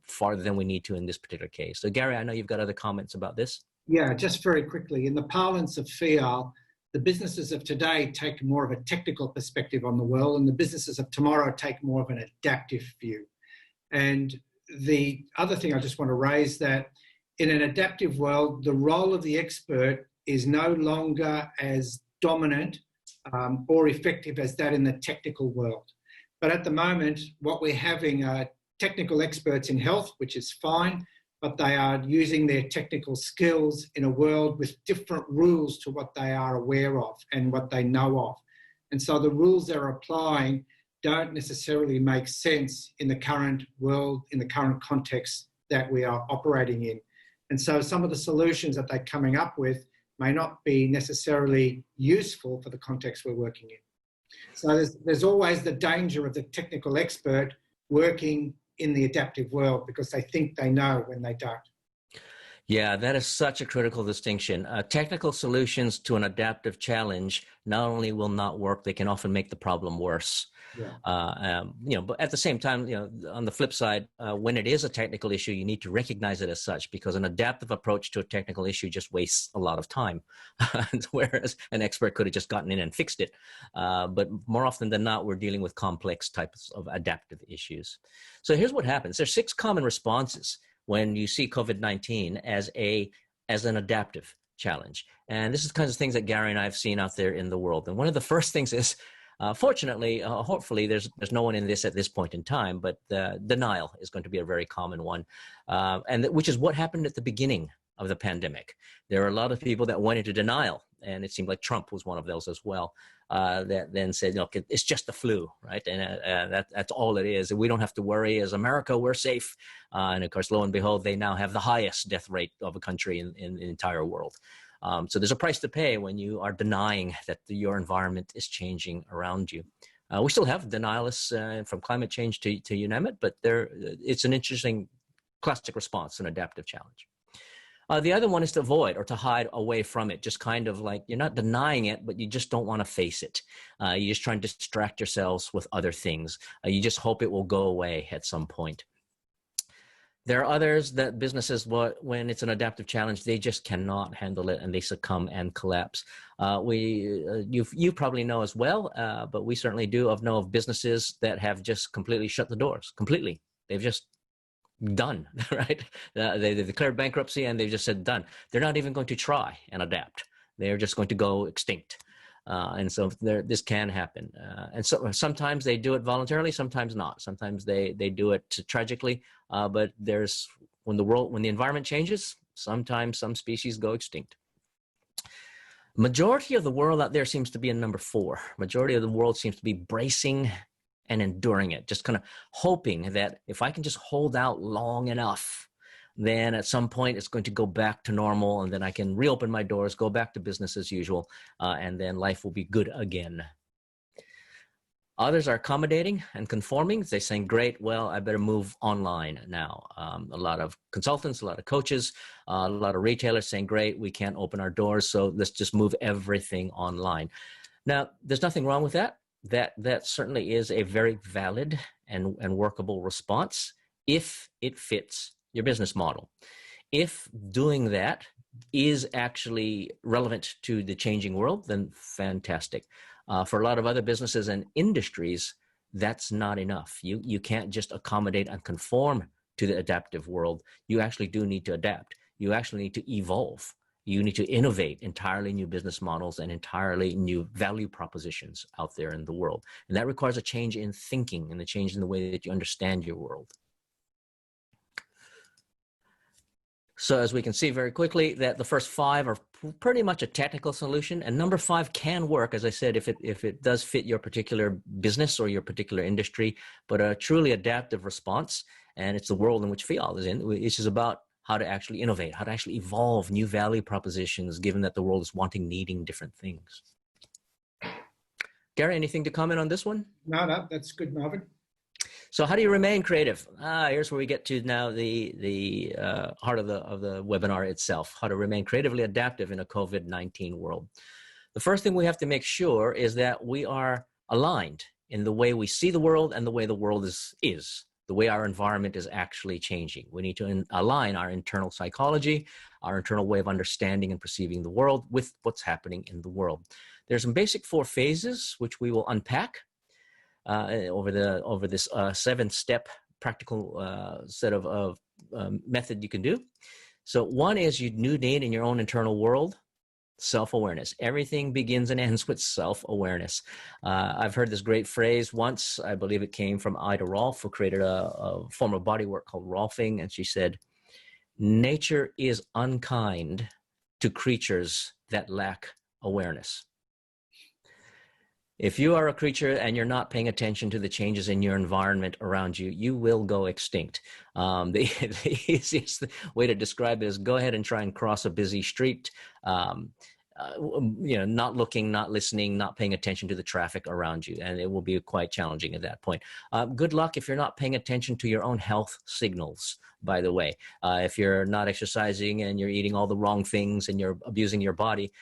farther than we need to in this particular case. So Gary, I know you've got other comments about this. Yeah, just very quickly. In the parlance of FIAL, the businesses of today take more of a technical perspective on the world, and the businesses of tomorrow take more of an adaptive view. And the other thing I just want to raise that in an adaptive world, the role of the expert is no longer as dominant or effective as that in the technical world. But at the moment, what we're having are technical experts in health, which is fine, but they are using their technical skills in a world with different rules to what they are aware of and what they know of. And so the rules they're applying don't necessarily make sense in the current world, in the current context that we are operating in. And so some of the solutions that they're coming up with may not be necessarily useful for the context we're working in. So there's always the danger of the technical expert working in the adaptive world because they think they know when they don't. Yeah, that is such a critical distinction. Technical solutions to an adaptive challenge not only will not work, they can often make the problem worse. Yeah. But at the same time, on the flip side, when it is a technical issue, you need to recognize it as such because an adaptive approach to a technical issue just wastes a lot of time, whereas an expert could have just gotten in and fixed it. But more often than not, we're dealing with complex types of adaptive issues. So here's what happens. There's 6 common responses when you see COVID-19 as an adaptive challenge. And this is the kinds of things that Gary and I have seen out there in the world. And one of the first things is, fortunately, hopefully, there's no one in this at this point in time, but denial is going to be a very common one, which is what happened at the beginning of the pandemic. There are a lot of people that went into denial, and it seemed like Trump was one of those as well, that then said, look, it's just the flu, right? And that's all it is. We don't have to worry. As America, we're safe. And of course, lo and behold, they now have the highest death rate of a country in the entire world. So there's a price to pay when you are denying that your environment is changing around you. We still have denialists from climate change to you name it, but it's an interesting classic response, an adaptive challenge. The other one is to avoid or to hide away from it, just kind of like you're not denying it, but you just don't want to face it. You just try and distract yourselves with other things. You just hope it will go away at some point. There are others that businesses, when it's an adaptive challenge, they just cannot handle it and they succumb and collapse. You probably know as well, but we certainly do know of businesses that have just completely shut the doors, completely. They've just done, right? They declared bankruptcy and they've just said done. They're not even going to try and adapt. They're just going to go extinct. And so this can happen. And so sometimes they do it voluntarily, sometimes not. Sometimes they do it tragically. But when the environment changes, sometimes some species go extinct. Majority of the world out there seems to be in number 4. Majority of the world seems to be bracing and enduring it, just kind of hoping that if I can just hold out long enough, then at some point it's going to go back to normal and then I can reopen my doors, go back to business as usual, and then life will be good again. Others are accommodating and conforming. They're saying, great, well, I better move online now. A lot of consultants, a lot of coaches, a lot of retailers saying, great, we can't open our doors, so let's just move everything online. Now, there's nothing wrong with that. That certainly is a very valid and workable response if it fits your business model. If doing that is actually relevant to the changing world, then fantastic. For a lot of other businesses and industries, that's not enough. You can't just accommodate and conform to the adaptive world. You actually do need to adapt. You actually need to evolve. You need to innovate entirely new business models and entirely new value propositions out there in the world. And that requires a change in thinking and a change in the way that you understand your world. So as we can see very quickly, that the first 5 are pretty much a technical solution, and number 5 can work, as I said, if it does fit your particular business or your particular industry, but a truly adaptive response, and it's the world in which FIAL is in, which is about how to actually innovate, how to actually evolve new value propositions, given that the world is needing different things. Gary, anything to comment on this one? No, that's good, Marvin. So how do you remain creative? Here's where we get to now the heart of the webinar itself, how to remain creatively adaptive in a COVID-19 world. The first thing we have to make sure is that we are aligned in the way we see the world and the way the world is the way our environment is actually changing. We need to align our internal psychology, our internal way of understanding and perceiving the world with what's happening in the world. There's some basic 4 phases, which we will unpack over this 7-step practical set of method you can do. So one is you need in your own internal world self-awareness. Everything begins and ends with self-awareness. I've heard this great phrase once. I believe it came from Ida Rolf, who created a form of bodywork called Rolfing, and she said, "Nature is unkind to creatures that lack awareness." If you are a creature and you're not paying attention to the changes in your environment around you, you will go extinct. The easiest way to describe it is go ahead and try and cross a busy street, not looking, not listening, not paying attention to the traffic around you, and it will be quite challenging at that point. Good luck if you're not paying attention to your own health signals, by the way. If you're not exercising and you're eating all the wrong things and you're abusing your body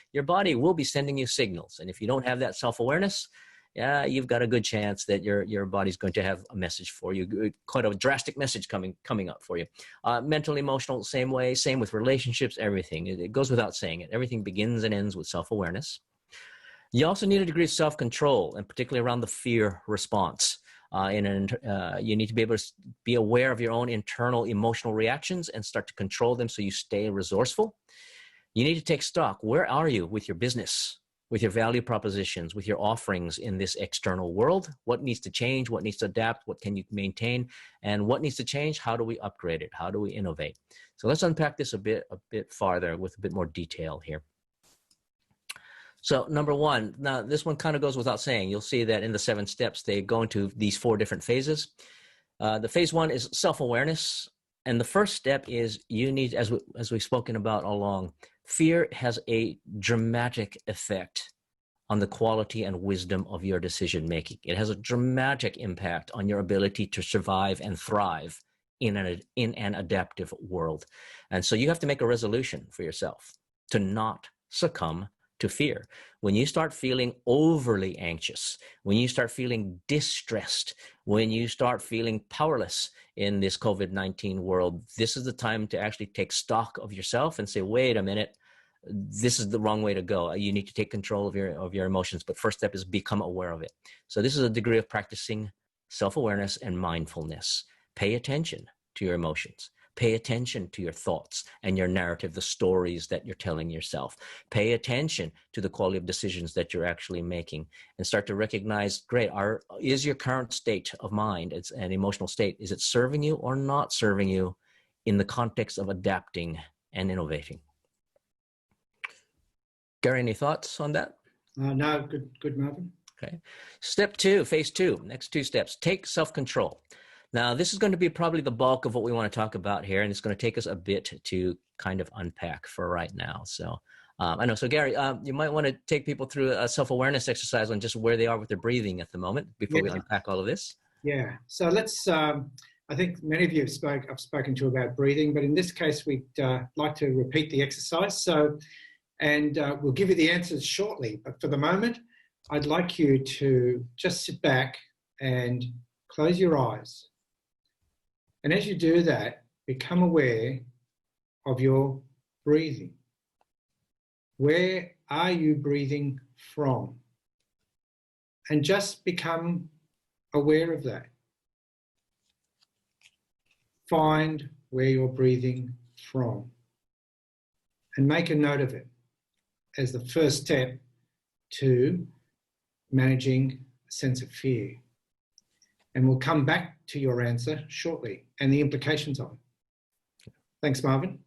will be sending you signals. And if you don't have that self-awareness, you've got a good chance that your body's going to have a message for you, quite a drastic message coming up for you. Mental, emotional, same way, same with relationships, everything. It goes without saying it. Everything begins and ends with self-awareness. You also need a degree of self-control, and particularly around the fear response. You need to be able to be aware of your own internal emotional reactions and start to control them so you stay resourceful. You need to take stock. Where are you with your business, with your value propositions, with your offerings in this external world? What needs to change? What needs to adapt? What can you maintain? And what needs to change? How do we upgrade it? How do we innovate? So let's unpack this a bit farther with a bit more detail here. So number one, now this one kind of goes without saying. You'll see that in the 7 steps, they go into these 4 different phases. The phase 1 is self-awareness. And the first step is you need, as we've spoken about all along, fear has a dramatic effect on the quality and wisdom of your decision making. It has a dramatic impact on your ability to survive and thrive in an adaptive world. And so you have to make a resolution for yourself to not succumb to fear. When you start feeling overly anxious, when you start feeling distressed, when you start feeling powerless in this COVID-19 world, this is the time to actually take stock of yourself and say, wait a minute, this is the wrong way to go. You need to take control of your emotions. But first step is become aware of it. So this is a degree of practicing self-awareness and mindfulness. Pay attention to your emotions. Pay attention to your thoughts and your narrative, the stories that you're telling yourself. Pay attention to the quality of decisions that you're actually making and start to recognize, great, is your current state of mind, it's an emotional state, is it serving you or not serving you in the context of adapting and innovating? Gary, any thoughts on that? No, good, Marvin. Okay. Step 2, phase 2, next 2 steps, take self-control. Now, this is going to be probably the bulk of what we want to talk about here, and it's going to take us a bit to kind of unpack for right now. So I know. So Gary, you might want to take people through a self-awareness exercise on just where they are with their breathing at the moment before we unpack all of this. Yeah. So let's, I think many of you I've spoken to about breathing, but in this case, we'd like to repeat the exercise. So, and we'll give you the answers shortly, but for the moment, I'd like you to just sit back and close your eyes. And as you do that, become aware of your breathing. Where are you breathing from? And just become aware of that. Find where you're breathing from and make a note of it as the first step to managing a sense of fear. And we'll come back to your answer shortly and the implications of it. Thanks, Marvin.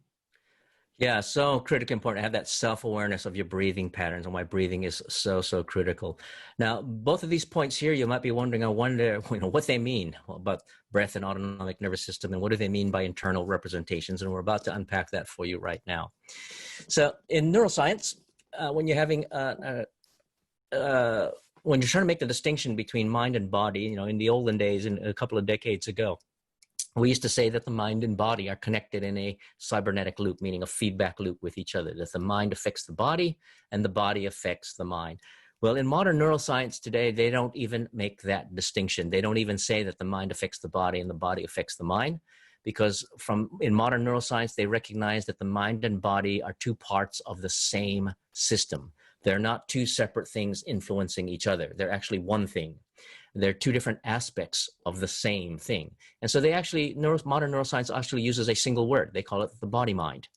Yeah, so critically important to have that self-awareness of your breathing patterns and why breathing is so critical. Now, both of these points here, you might be wondering, I wonder, what they mean about breath and autonomic nervous system, and what do they mean by internal representations? And we're about to unpack that for you right now. So in neuroscience, when you're having when you're trying to make the distinction between mind and body, in the olden days, in a couple of decades ago, we used to say that the mind and body are connected in a cybernetic loop, meaning a feedback loop with each other, that the mind affects the body and the body affects the mind. Well, in modern neuroscience today, they don't even make that distinction. They don't even say that the mind affects the body and the body affects the mind, because in modern neuroscience, they recognize that the mind and body are 2 parts of the same system. They're not 2 separate things influencing each other. They're actually one thing. They're 2 different aspects of the same thing. And so they actually, modern neuroscience actually uses a single word. They call it the body mind.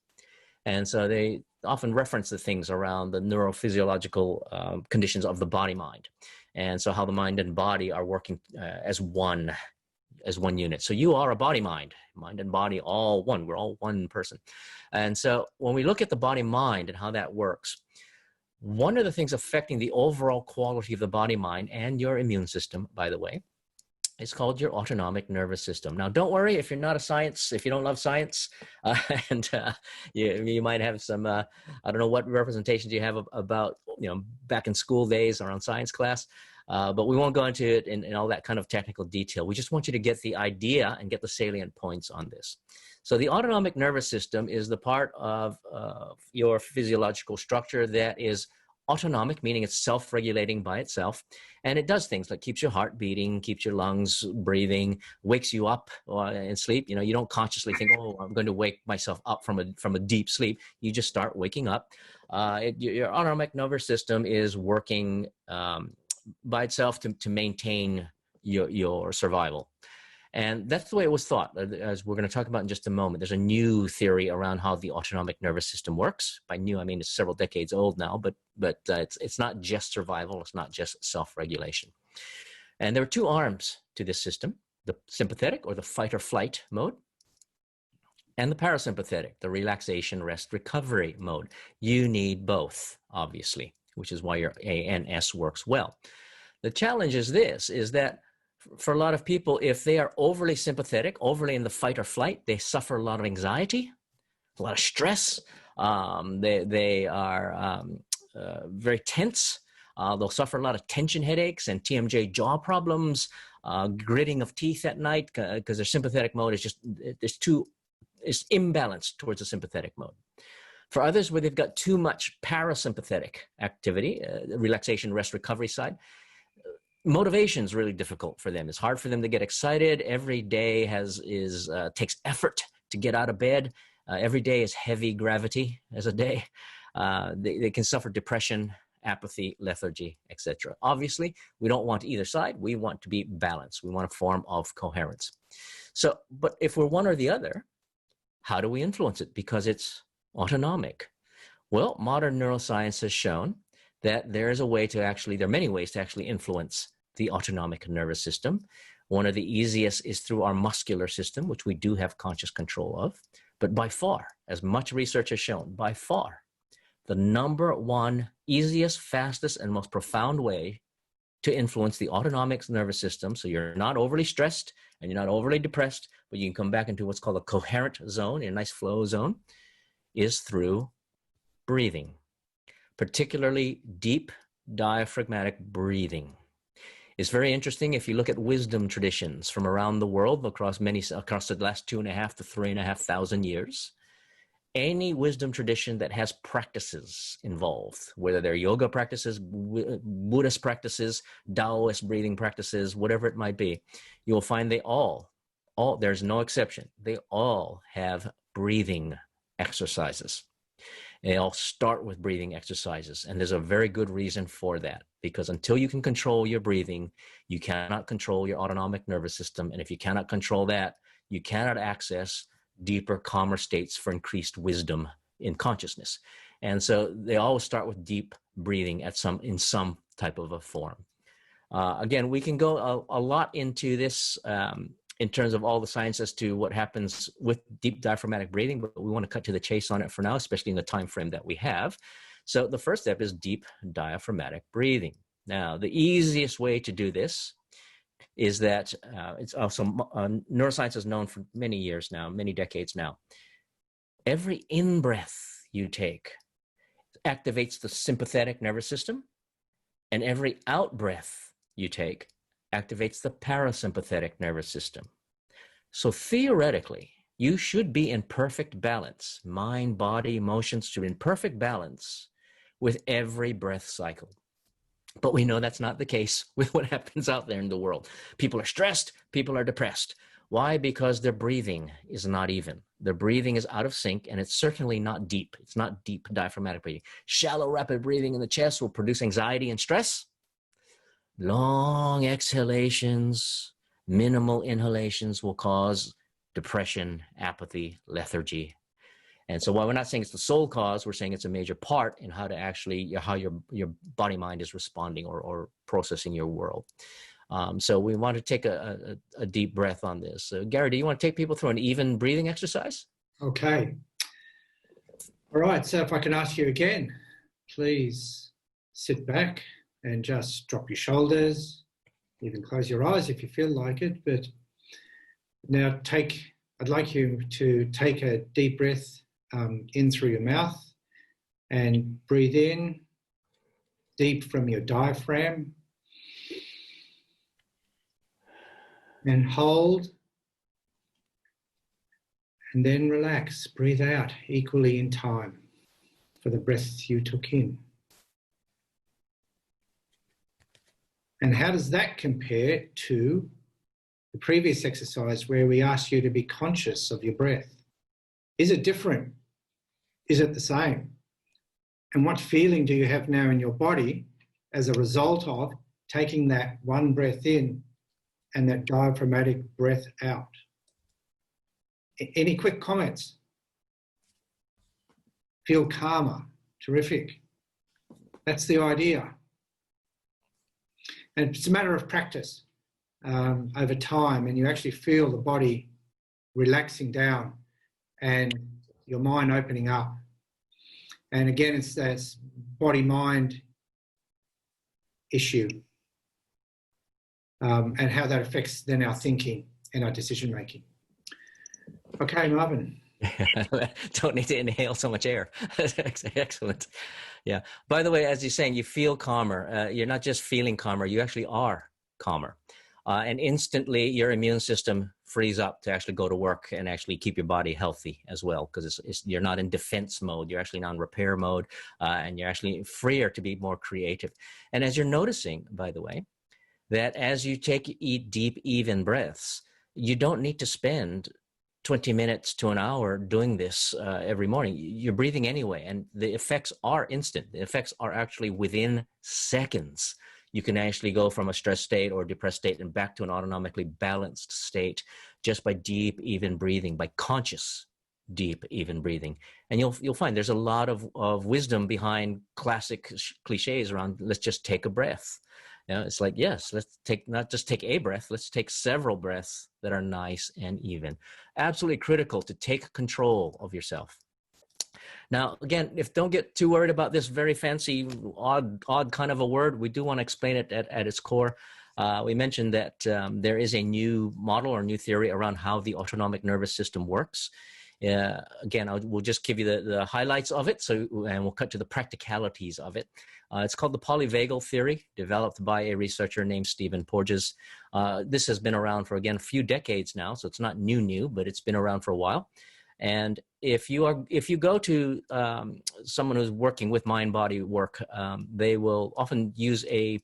And so they often reference the things around the neurophysiological conditions of the body mind. And so how the mind and body are working as one unit. So you are a body mind and body, all one. We're all one person. And so when we look at the body mind and how that works, one of the things affecting the overall quality of the body mind and your immune system, by the way, is called your autonomic nervous system. Now, don't worry if you're not if you don't love science, and you might have some, I don't know what representations you have about, back in school days around science class, but we won't go into it in all that kind of technical detail. We just want you to get the idea and get the salient points on this. So the autonomic nervous system is the part of your physiological structure that is autonomic, meaning it's self-regulating by itself. And it does things like keeps your heart beating, keeps your lungs breathing, wakes you up in sleep. You don't consciously think, oh, I'm going to wake myself up from a deep sleep. You just start waking up. Your autonomic nervous system is working by itself to maintain your survival. And that's the way it was thought, as we're going to talk about in just a moment. There's a new theory around how the autonomic nervous system works. By new, I mean it's several decades old now, but it's not just survival. It's not just self-regulation. And there are two arms to this system: the sympathetic, or the fight or flight mode, and the parasympathetic, the relaxation, rest, recovery mode. You need both, obviously, which is why your ANS works well. The challenge is this, is that for a lot of people, if they are overly sympathetic, overly in the fight or flight, they suffer a lot of anxiety, a lot of stress. They are very tense. They'll suffer a lot of tension headaches and TMJ jaw problems, gritting of teeth at night, because their sympathetic mode is just, it's imbalanced towards the sympathetic mode. For others, where they've got too much parasympathetic activity, relaxation, rest, recovery side, motivation is really difficult for them. It's hard for them to get excited. Every day takes effort to get out of bed. Every day is heavy gravity as a day. They can suffer depression, apathy, lethargy, etc. Obviously, we don't want either side. We want to be balanced. We want a form of coherence. So, but if we're one or the other, how do we influence it? Because it's autonomic. Well, modern neuroscience has shown that there is a way to actually, there are many ways to actually influence the autonomic nervous system. One of the easiest is through our muscular system, which we do have conscious control of. But by far, as much research has shown, by far, the number one easiest, fastest, and most profound way to influence the autonomic nervous system, so you're not overly stressed and you're not overly depressed, but you can come back into what's called a coherent zone, a nice flow zone, is through breathing, particularly deep diaphragmatic breathing. It's very interesting if you look at wisdom traditions from around the world, across the last 2,500 to 3,500 years. Any wisdom tradition that has practices involved, whether they're yoga practices, Buddhist practices, Taoist breathing practices, whatever it might be, you'll find they all, there's no exception, they all have breathing exercises. They all start with breathing exercises. And there's a very good reason for that, because until you can control your breathing, you cannot control your autonomic nervous system. And if you cannot control that, you cannot access deeper, calmer states for increased wisdom in consciousness. And so they always start with deep breathing in some type of a form. Again, we can go a lot into this in terms of all the science as to what happens with deep diaphragmatic breathing, but we want to cut to the chase on it for now, especially in the time frame that we have. So the first step is deep diaphragmatic breathing. Now, the easiest way to do this is that it's also neuroscience has known for many years now, many decades now. Every in-breath you take activates the sympathetic nervous system, and every out-breath you take activates the parasympathetic nervous system. So theoretically, you should be in perfect balance. Mind, body, emotions should be in perfect balance with every breath cycle. But we know that's not the case with what happens out there in the world. People are stressed, people are depressed. Why? Because their breathing is not even. Their breathing is out of sync, and it's certainly not deep. It's not deep diaphragmatic breathing. Shallow, rapid breathing in the chest will produce anxiety and stress. Long exhalations, minimal inhalations will cause depression, apathy, lethargy. And so while we're not saying it's the sole cause, we're saying it's a major part in how to actually, how your body mind is responding or processing your world. So we want to take a deep breath on this. So Gary, do you want to take people through an even breathing exercise? Okay. All right. So if I can ask you again, please sit back and just drop your shoulders, even close your eyes if you feel like it. But now I'd like you to take a deep breath in through your mouth and breathe in deep from your diaphragm and hold, and then relax. Breathe out equally in time for the breaths you took in. And how does that compare to the previous exercise where we asked you to be conscious of your breath? Is it different? Is it the same? And what feeling do you have now in your body as a result of taking that one breath in and that diaphragmatic breath out. Any quick comments? Feel calmer. Terrific. That's the idea. And it's a matter of practice over time, and you actually feel the body relaxing down and your mind opening up. And again, it's that body-mind issue and how that affects then our thinking and our decision-making. Okay, Marvin. Don't need to inhale so much air. Excellent. Yeah. By the way, as you're saying, you feel calmer. You're not just feeling calmer, you actually are calmer. And instantly your immune system frees up to actually go to work and actually keep your body healthy as well, because you're not in defense mode, you're actually on repair mode, and you're actually freer to be more creative. And as you're noticing, by the way, that as you take deep, even breaths, you don't need to spend 20 minutes to an hour doing this every morning. You're breathing anyway, and the effects are instant. The effects are actually within seconds. You can actually go from a stress state or depressed state and back to an autonomically balanced state just by deep, even breathing, by conscious, deep, even breathing. And you'll find there's a lot of wisdom behind classic cliches around, let's just take a breath. You know, it's like, yes, let's not just take a breath, let's take several breaths that are nice and even. Absolutely critical to take control of yourself. Now, again, don't get too worried about this very fancy, odd kind of a word. We do want to explain it at its core. We mentioned that there is a new model or new theory around how the autonomic nervous system works. Again, we'll just give you the highlights of it, and we'll cut to the practicalities of it. It's called the polyvagal theory, developed by a researcher named Stephen Porges. This has been around for, again, a few decades now, so it's not new, but it's been around for a while. And if you go to someone who's working with mind-body work, they will often use a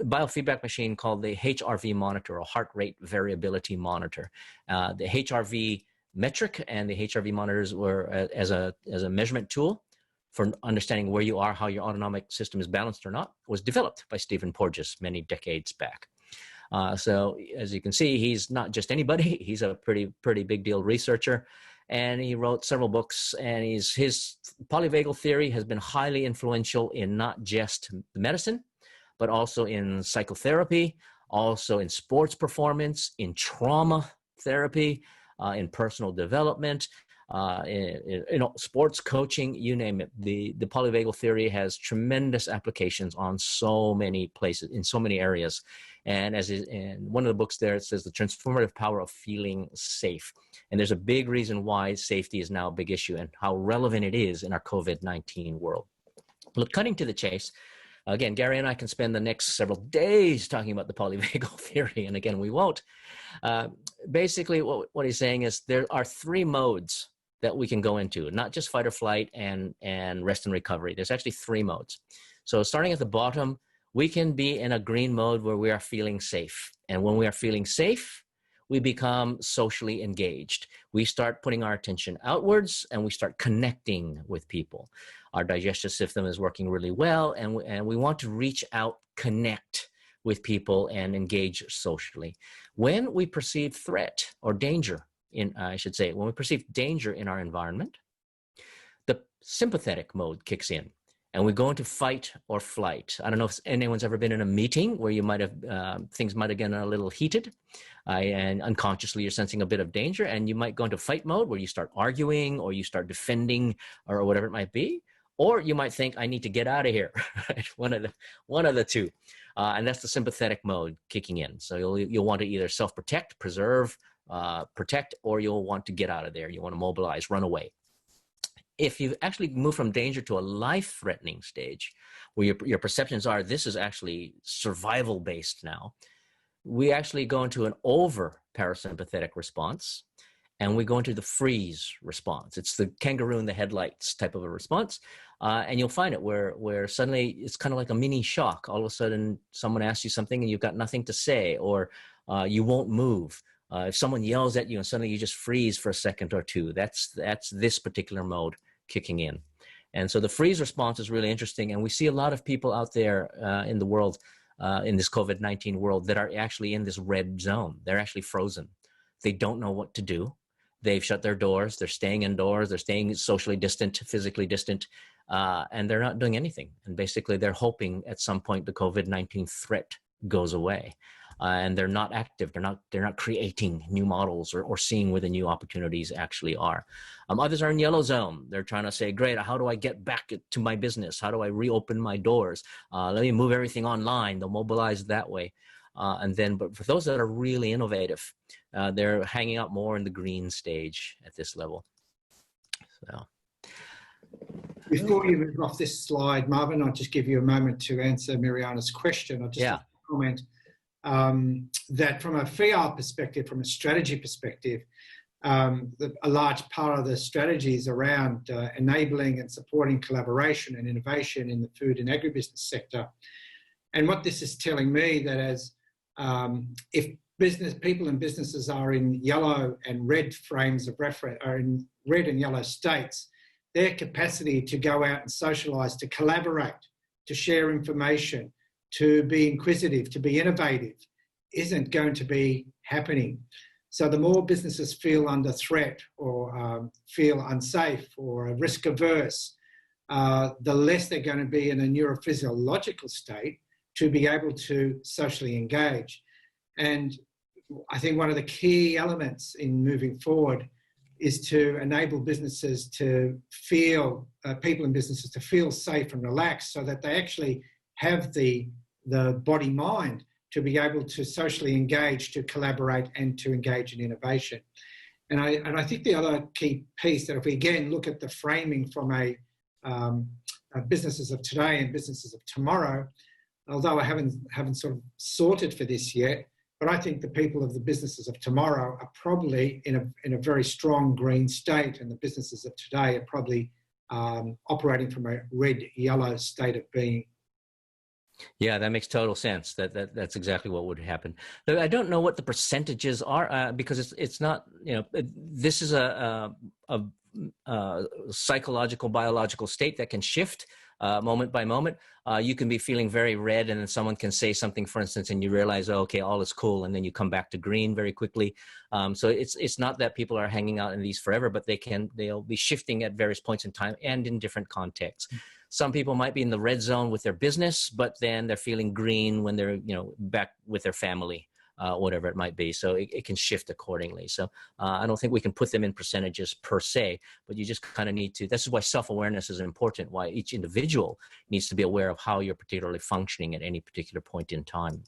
biofeedback machine called the HRV monitor, or heart rate variability monitor. The HRV metric and the HRV monitors were as a measurement tool for understanding where you are, how your autonomic system is balanced or not, was developed by Stephen Porges many decades back. So as you can see, he's not just anybody. He's a pretty big deal researcher, and he wrote several books, and his polyvagal theory has been highly influential in not just medicine, but also in psychotherapy, also in sports performance, in trauma therapy, in personal development, in sports coaching, you name it. The polyvagal theory has tremendous applications on so many places, in so many areas. And as in one of the books there, it says the transformative power of feeling safe. And there's a big reason why safety is now a big issue and how relevant it is in our COVID-19 world. Look, cutting to the chase, again, Gary and I can spend the next several days talking about the polyvagal theory, and again, we won't. Basically, what he's saying is there are three modes that we can go into, not just fight or flight and rest and recovery. There's actually three modes. So starting at the bottom, we can be in a green mode where we are feeling safe. And when we are feeling safe, we become socially engaged. We start putting our attention outwards and we start connecting with people. Our digestive system is working really well, and we want to reach out, connect with people and engage socially. When we perceive threat or danger when we perceive danger in our environment, the sympathetic mode kicks in and we go into fight or flight. I don't know if anyone's ever been in a meeting where you might have, things might have gotten a little heated and unconsciously you're sensing a bit of danger, and you might go into fight mode where you start arguing or you start defending or whatever it might be. Or you might think, I need to get out of here, right? One of the two. And that's the sympathetic mode kicking in. So you'll want to either self-protect, preserve, protect, or you'll want to get out of there. You want to mobilize, run away. If you actually move from danger to a life-threatening stage, where your perceptions are, this is actually survival-based now, we actually go into an over-parasympathetic response, and we go into the freeze response. It's the kangaroo in the headlights type of a response. And you'll find it where suddenly it's kind of like a mini shock. All of a sudden, someone asks you something and you've got nothing to say, or you won't move. If someone yells at you and suddenly you just freeze for a second or two, that's this particular mode kicking in. And so the freeze response is really interesting. And we see a lot of people out there in the world in this COVID-19 world that are actually in this red zone. They're actually frozen. They don't know what to do. They've shut their doors. They're staying indoors. They're staying socially distant, physically distant, and they're not doing anything. And basically, they're hoping at some point the COVID-19 threat goes away. And they're not active. They're not creating new models or seeing where the new opportunities actually are. Others are in yellow zone. They're trying to say, great, how do I get back to my business? How do I reopen my doors? Let me move everything online. They'll mobilize that way. But for those that are really innovative, they're hanging out more in the green stage at this level. So. Before you move off this slide, Marvin, I'll just give you a moment to answer Mariana's question. I'll just comment that from a FIAL perspective, from a strategy perspective, a large part of the strategy is around enabling and supporting collaboration and innovation in the food and agribusiness sector. And what this is telling me that as if business people and businesses are in yellow and red frames of reference, are in red and yellow states, their capacity to go out and socialise, to collaborate, to share information, to be inquisitive, to be innovative, isn't going to be happening. So the more businesses feel under threat or feel unsafe or risk averse, the less they're going to be in a neurophysiological state to be able to socially engage. And I think one of the key elements in moving forward is to enable businesses to feel, people and businesses to feel safe and relaxed so that they actually have the body-mind to be able to socially engage, to collaborate and to engage in innovation. And I think the other key piece that if we again look at the framing from a businesses of today and businesses of tomorrow, although I haven't sort of sorted for this yet, but I think the people of the businesses of tomorrow are probably in a very strong green state, and the businesses of today are probably operating from a red-yellow state of being. Yeah, that makes total sense. That's exactly what would happen. I don't know what the percentages are because it's not, this is a psychological, biological state that can shift moment by moment. You can be feeling very red, and then someone can say something, for instance, and you realize, oh, okay, all is cool, and then you come back to green very quickly. So it's not that people are hanging out in these forever, but they'll be shifting at various points in time and in different contexts. Some people might be in the red zone with their business, but then they're feeling green when they're back with their family. Whatever it might be. So it can shift accordingly. So I don't think we can put them in percentages per se, but you just kind of need to, this is why self-awareness is important, why each individual needs to be aware of how you're particularly functioning at any particular point in time.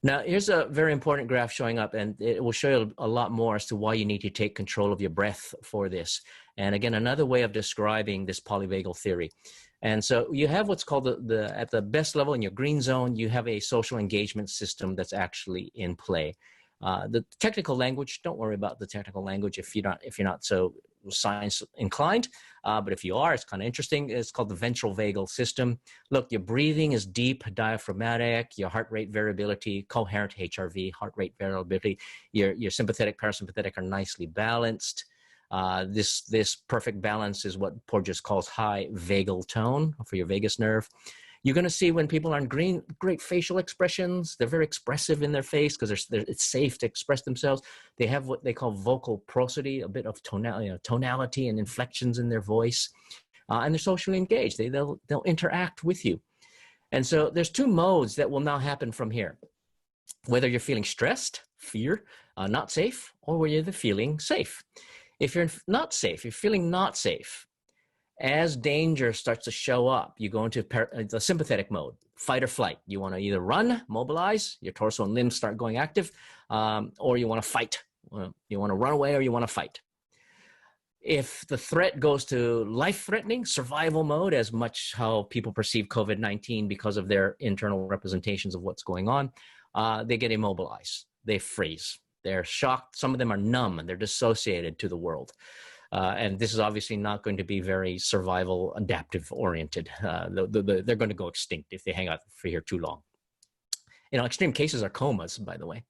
Now, here's a very important graph showing up, and it will show you a lot more as to why you need to take control of your breath for this. And again, another way of describing this polyvagal theory. And so you have what's called at the best level in your green zone, you have a social engagement system that's actually in play. The technical language, don't worry about the technical language if you're not so science inclined, but if you are, it's kind of interesting. It's called the ventral vagal system. Look, your breathing is deep, diaphragmatic, your heart rate variability, coherent HRV, heart rate variability, your sympathetic, parasympathetic are nicely balanced. This perfect balance is what Porges calls high vagal tone for your vagus nerve. You're going to see when people are in green, great facial expressions. They're very expressive in their face because it's safe to express themselves. They have what they call vocal prosody, a bit of tonality and inflections in their voice. And they're socially engaged. They'll interact with you. And so there's two modes that will now happen from here. Whether you're feeling stressed, fear, not safe, or whether you're feeling safe. If you're not safe, you're feeling not safe, as danger starts to show up, you go into the sympathetic mode, fight or flight. You want to either run, mobilize, your torso and limbs start going active, or you want to fight. You want to run away or you want to fight. If the threat goes to life-threatening, survival mode, as much how people perceive COVID-19 because of their internal representations of what's going on, they get immobilized. They freeze. They're shocked. Some of them are numb and they're dissociated to the world. And this is obviously not going to be very survival adaptive oriented. They're going to go extinct if they hang out for here too long. Extreme cases are comas, by the way.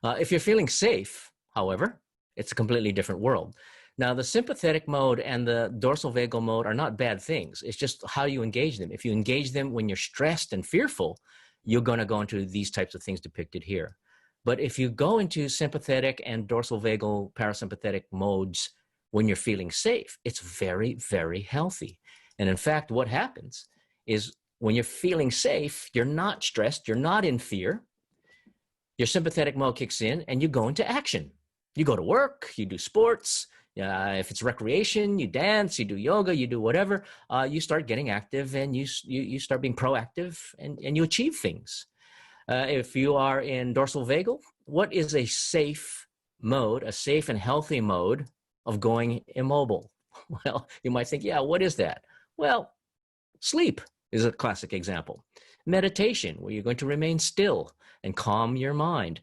If you're feeling safe, however, it's a completely different world. Now, the sympathetic mode and the dorsal vagal mode are not bad things. It's just how you engage them. If you engage them when you're stressed and fearful, you're going to go into these types of things depicted here. But if you go into sympathetic and dorsal vagal parasympathetic modes when you're feeling safe, it's very, very healthy. And in fact, what happens is when you're feeling safe, you're not stressed, you're not in fear, your sympathetic mode kicks in and you go into action. You go to work, you do sports, if it's recreation, you dance, you do yoga, you do whatever, you start getting active and you start being proactive and you achieve things. If you are in dorsal vagal, what is a safe mode, a safe and healthy mode of going immobile? Well, you might think, yeah, what is that? Well, sleep is a classic example. Meditation, where you're going to remain still and calm your mind.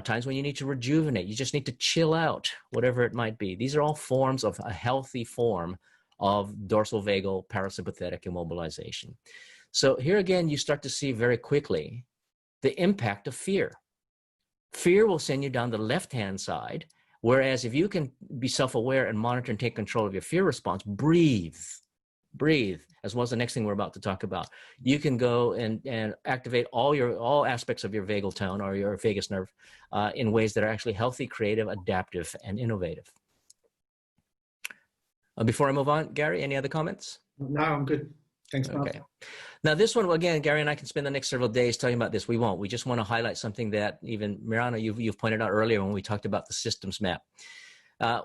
Times when you need to rejuvenate, you just need to chill out, whatever it might be. These are all forms of a healthy form of dorsal vagal parasympathetic immobilization. So here again, you start to see very quickly the impact of fear. Fear will send you down the left-hand side, whereas if you can be self-aware and monitor and take control of your fear response, breathe, as well as the next thing we're about to talk about. You can go and activate all aspects of your vagal tone or your vagus nerve in ways that are actually healthy, creative, adaptive, and innovative. Before I move on, Gary, any other comments? No, I'm good. Thanks, Mark. Okay. Now this one, again, Gary and I can spend the next several days talking about this. We won't. We just want to highlight something that even Mirana, you've pointed out earlier when we talked about the systems map.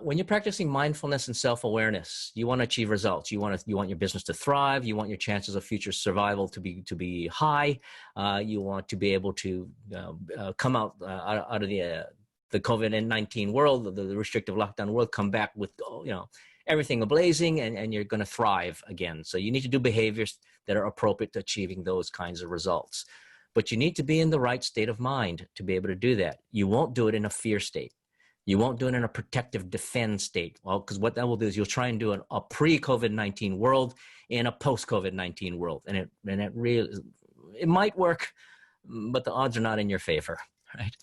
When you're practicing mindfulness and self-awareness, you want to achieve results. You want your business to thrive. You want your chances of future survival to be high. You want to be able to come out of the COVID-19 world, the restrictive lockdown world, come back with everything ablazing, and you're going to thrive again. So you need to do behaviors that are appropriate to achieving those kinds of results. But you need to be in the right state of mind to be able to do that. You won't do it in a fear state. You won't do it in a protective defend state. Well, because what that will do is you'll try and do a pre-COVID-19 world in a post-COVID-19 world. And it might work, but the odds are not in your favor, right?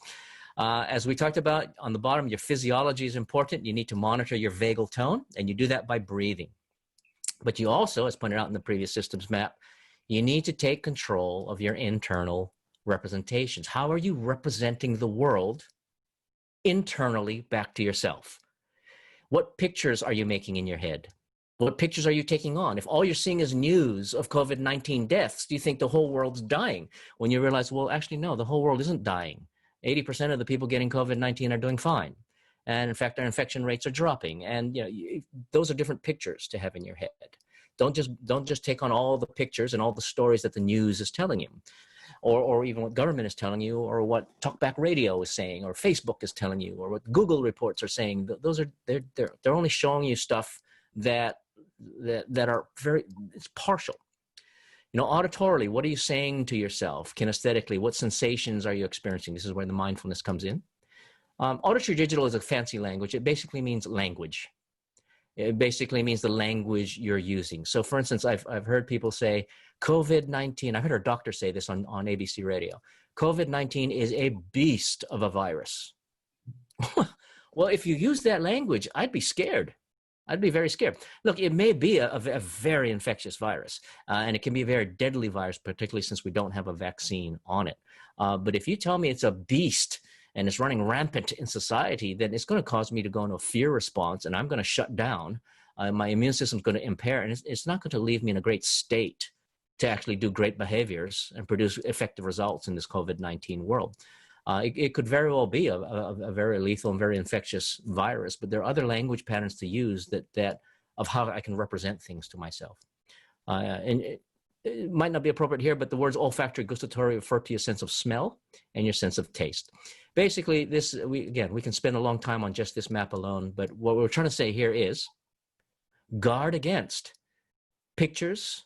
As we talked about on the bottom, your physiology is important. You need to monitor your vagal tone, and you do that by breathing. But you also, as pointed out in the previous systems map, you need to take control of your internal representations. How are you representing the world internally back to yourself? What pictures are you making in your head? What pictures are you taking on? If all you're seeing is news of COVID-19 deaths, do you think the whole world's dying? When you realize, well, actually, no, the whole world isn't dying. 80% of the people getting COVID-19 are doing fine. And in fact, our infection rates are dropping. And those are different pictures to have in your head. Don't just take on all the pictures and all the stories that the news is telling you, or even what government is telling you, or what talkback radio is saying, or Facebook is telling you, or what Google reports are saying. Those are they're only showing you stuff that are it's partial. Auditorily, what are you saying to yourself? Kinesthetically, what sensations are you experiencing? This is where the mindfulness comes in. Auditory digital is a fancy language. It basically means language. It basically means the language you're using. So for instance, I've heard people say COVID-19, I heard a doctor say this on ABC radio, COVID-19 is a beast of a virus. Well, if you use that language, I'd be scared. I'd be very scared. Look, it may be a very infectious virus, and it can be a very deadly virus, particularly since we don't have a vaccine on it. But if you tell me it's a beast and it's running rampant in society, then it's going to cause me to go into a fear response, and I'm going to shut down. My immune system's going to impair, and it's not going to leave me in a great state to actually do great behaviors and produce effective results in this COVID-19 world. It could very well be a very lethal and very infectious virus, but there are other language patterns to use that of how I can represent things to myself. And it might not be appropriate here, but the words olfactory, gustatory refer to your sense of smell and your sense of taste. Basically, we can spend a long time on just this map alone, but what we're trying to say here is guard against pictures,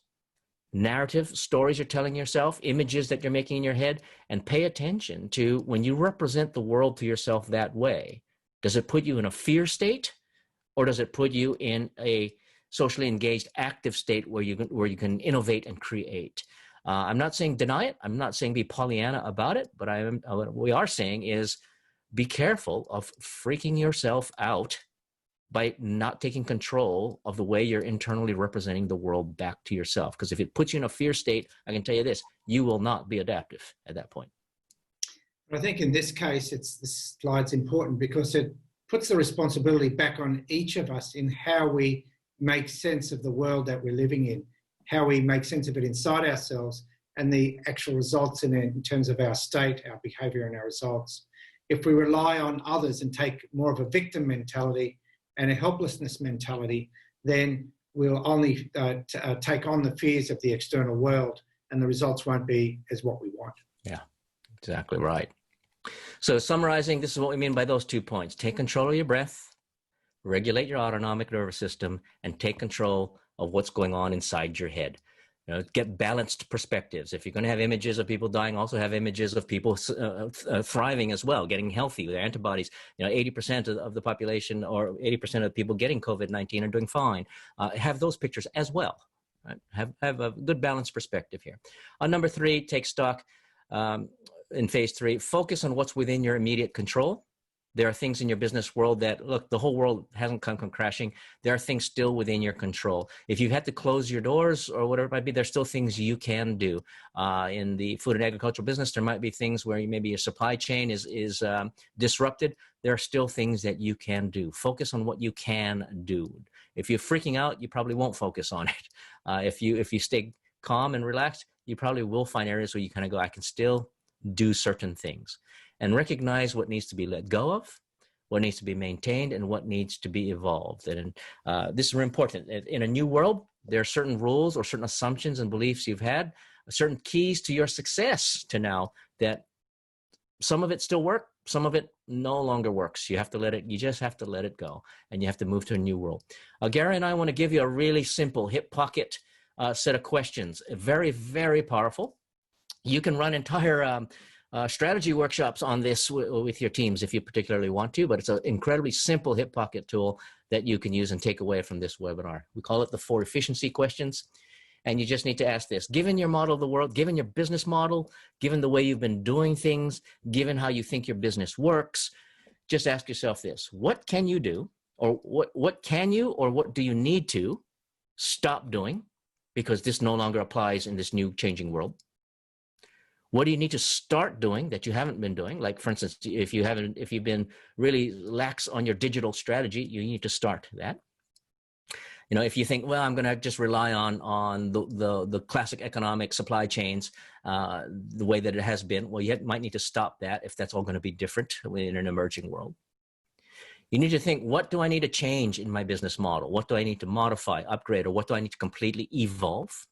narrative, stories you're telling yourself, images that you're making in your head, and pay attention to when you represent the world to yourself that way. Does it put you in a fear state, or does it put you in a socially engaged, active state where you can innovate and create? I'm not saying deny it. I'm not saying be Pollyanna about it, but what we are saying is be careful of freaking yourself out by not taking control of the way you're internally representing the world back to yourself. Because if it puts you in a fear state, I can tell you this, you will not be adaptive at that point. I think in this case, this slide's important because it puts the responsibility back on each of us in how we make sense of the world that we're living in, how we make sense of it inside ourselves, and the actual results in terms of our state, our behaviour and our results. If we rely on others and take more of a victim mentality and a helplessness mentality, then we'll only take on the fears of the external world, and the results won't be as what we want. Yeah, exactly right. So summarizing, this is what we mean by those 2 points. Take control of your breath, regulate your autonomic nervous system, and take control of what's going on inside your head. You know, get balanced perspectives. If you're going to have images of people dying, also have images of people thriving as well, getting healthy with their antibodies. You know, 80% of the population or 80% of people getting COVID-19 are doing fine. Have those pictures as well. Right? Have a good balanced perspective here. Number 3, take stock. In phase 3, focus on what's within your immediate control. There are things in your business world that, look, the whole world hasn't come crashing. There are things still within your control. If you've had to close your doors or whatever it might be, there's still things you can do. In the food and agricultural business, there might be things where maybe your supply chain is disrupted. There are still things that you can do. Focus on what you can do. If you're freaking out, you probably won't focus on it. If you stay calm and relaxed, you probably will find areas where you kind of go, I can still do certain things, and recognize what needs to be let go of, what needs to be maintained, and what needs to be evolved. And this is important. In a new world, there are certain rules or certain assumptions and beliefs you've had, certain keys to your success to now, that some of it still work, some of it no longer works. You have to let it, you just have to let it go, and you have to move to a new world. Gary and I want to give you a really simple hip pocket set of questions, very, very powerful. You can run entire strategy workshops on this with your teams if you particularly want to, but it's an incredibly simple hip pocket tool that you can use and take away from this webinar. We call it the 4 efficiency questions. And you just need to ask this: given your model of the world, given your business model, given the way you've been doing things, given how you think your business works, just ask yourself this: what can you do, or what can you, or what do you need to stop doing because this no longer applies in this new changing world? What do you need to start doing that you haven't been doing? Like, for instance, if you've been really lax on your digital strategy, you need to start that. You know, if you think, well, I'm going to just rely on the classic economic supply chains the way that it has been, well, you might need to stop that if that's all going to be different in an emerging world. You need to think, what do I need to change in my business model? What do I need to modify, upgrade, or what do I need to completely evolve?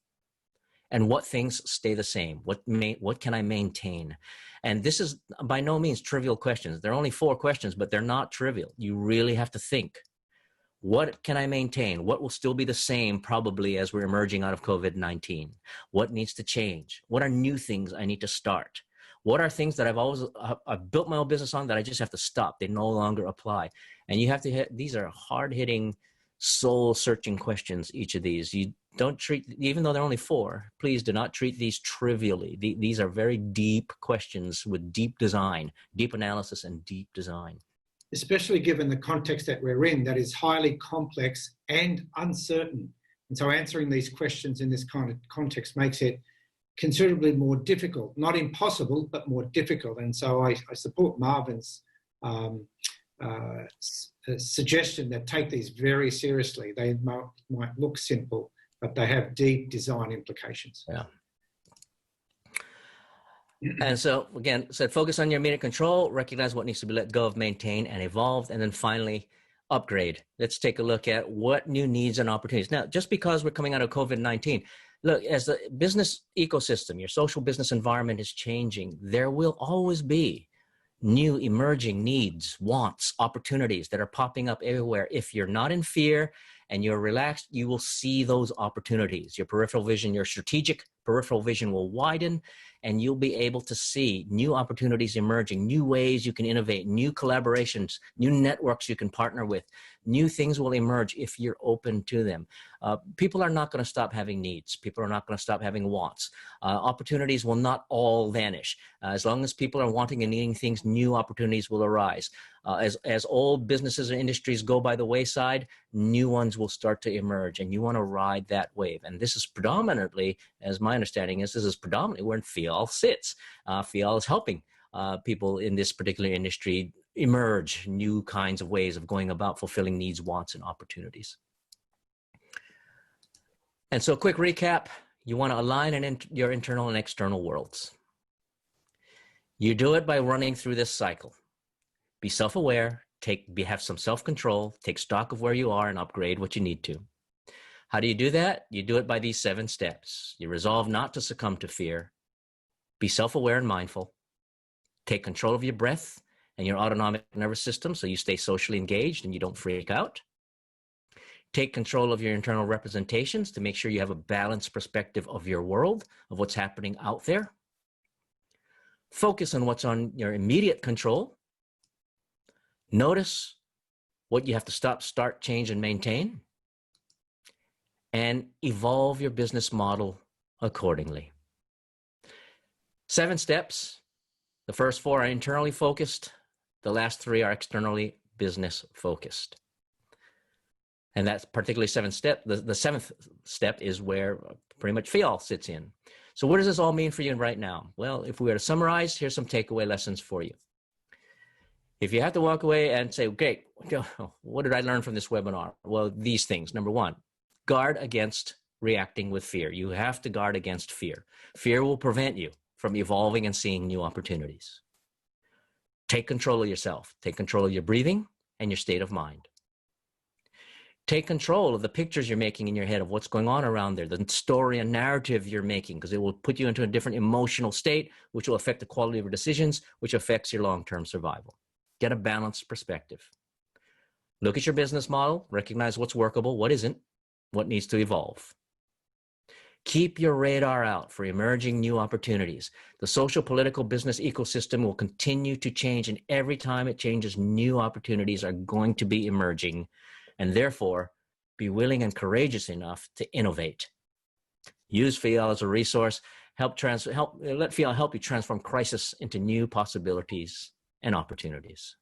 And what things stay the same? What can I maintain? And this is by no means trivial questions. There are only 4 questions, but they're not trivial. You really have to think. What can I maintain? What will still be the same probably as we're emerging out of COVID-19? What needs to change? What are new things I need to start? What are things that I've built my own business on that I just have to stop? They no longer apply. And you have to these are hard-hitting, soul-searching questions, each of these. You don't treat, even though they're only 4, please do not treat these trivially. These are very deep questions with deep design, deep analysis, and deep design. Especially given the context that we're in, that is highly complex and uncertain. And so answering these questions in this kind of context makes it considerably more difficult, not impossible, but more difficult. And so I support Marvin's suggestion that take these very seriously. They might look simple, but they have deep design implications. Yeah. And so again, focus on your immediate control, recognize what needs to be let go of, maintain, and evolve. And then finally, upgrade. Let's take a look at what new needs and opportunities. Now, just because we're coming out of COVID-19, look, as the business ecosystem, your social business environment is changing, there will always be new emerging needs, wants, opportunities that are popping up everywhere. If you're not in fear and you're relaxed, you will see those opportunities. Your peripheral vision, your strategic peripheral vision will widen, and you'll be able to see new opportunities emerging, new ways you can innovate, new collaborations, new networks you can partner with. New things will emerge if you're open to them. People are not going to stop having needs. People are not going to stop having wants. Opportunities will not all vanish. As long as people are wanting and needing things, new opportunities will arise. As old businesses and industries go by the wayside, new ones will start to emerge, and you want to ride that wave. And this is predominantly, as my understanding is, this is predominantly where FIAL sits. FIAL is helping people in this particular industry emerge new kinds of ways of going about fulfilling needs, wants, and opportunities. And so, quick recap: you want to align your internal and external worlds. You do it by running through this cycle. Be self-aware, have some self-control, take stock of where you are, and upgrade what you need to. How do you do that? You do it by these 7 steps. You resolve not to succumb to fear. Be self-aware and mindful. Take control of your breath and your autonomic nervous system so you stay socially engaged and you don't freak out. Take control of your internal representations to make sure you have a balanced perspective of your world, of what's happening out there. Focus on what's on your immediate control. Notice what you have to stop, start, change, and maintain. And evolve your business model accordingly. 7 steps. The first 4 are internally focused. The last 3 are externally business focused. And that's particularly 7th step. The 7th step is where pretty much FIAL sits in. So what does this all mean for you right now? Well, if we were to summarize, here's some takeaway lessons for you. If you have to walk away and say, okay, what did I learn from this webinar? Well, these things. Number 1, guard against reacting with fear. You have to guard against fear. Fear will prevent you from evolving and seeing new opportunities. Take control of yourself. Take control of your breathing and your state of mind. Take control of the pictures you're making in your head of what's going on around there, the story and narrative you're making, because it will put you into a different emotional state, which will affect the quality of your decisions, which affects your long-term survival. Get a balanced perspective. Look at your business model, recognize what's workable, what isn't, what needs to evolve. Keep your radar out for emerging new opportunities. The social, political, business ecosystem will continue to change, and every time it changes, new opportunities are going to be emerging, and therefore, be willing and courageous enough to innovate. Use FIAL as a resource. Let FIAL help you transform crisis into new possibilities and opportunities.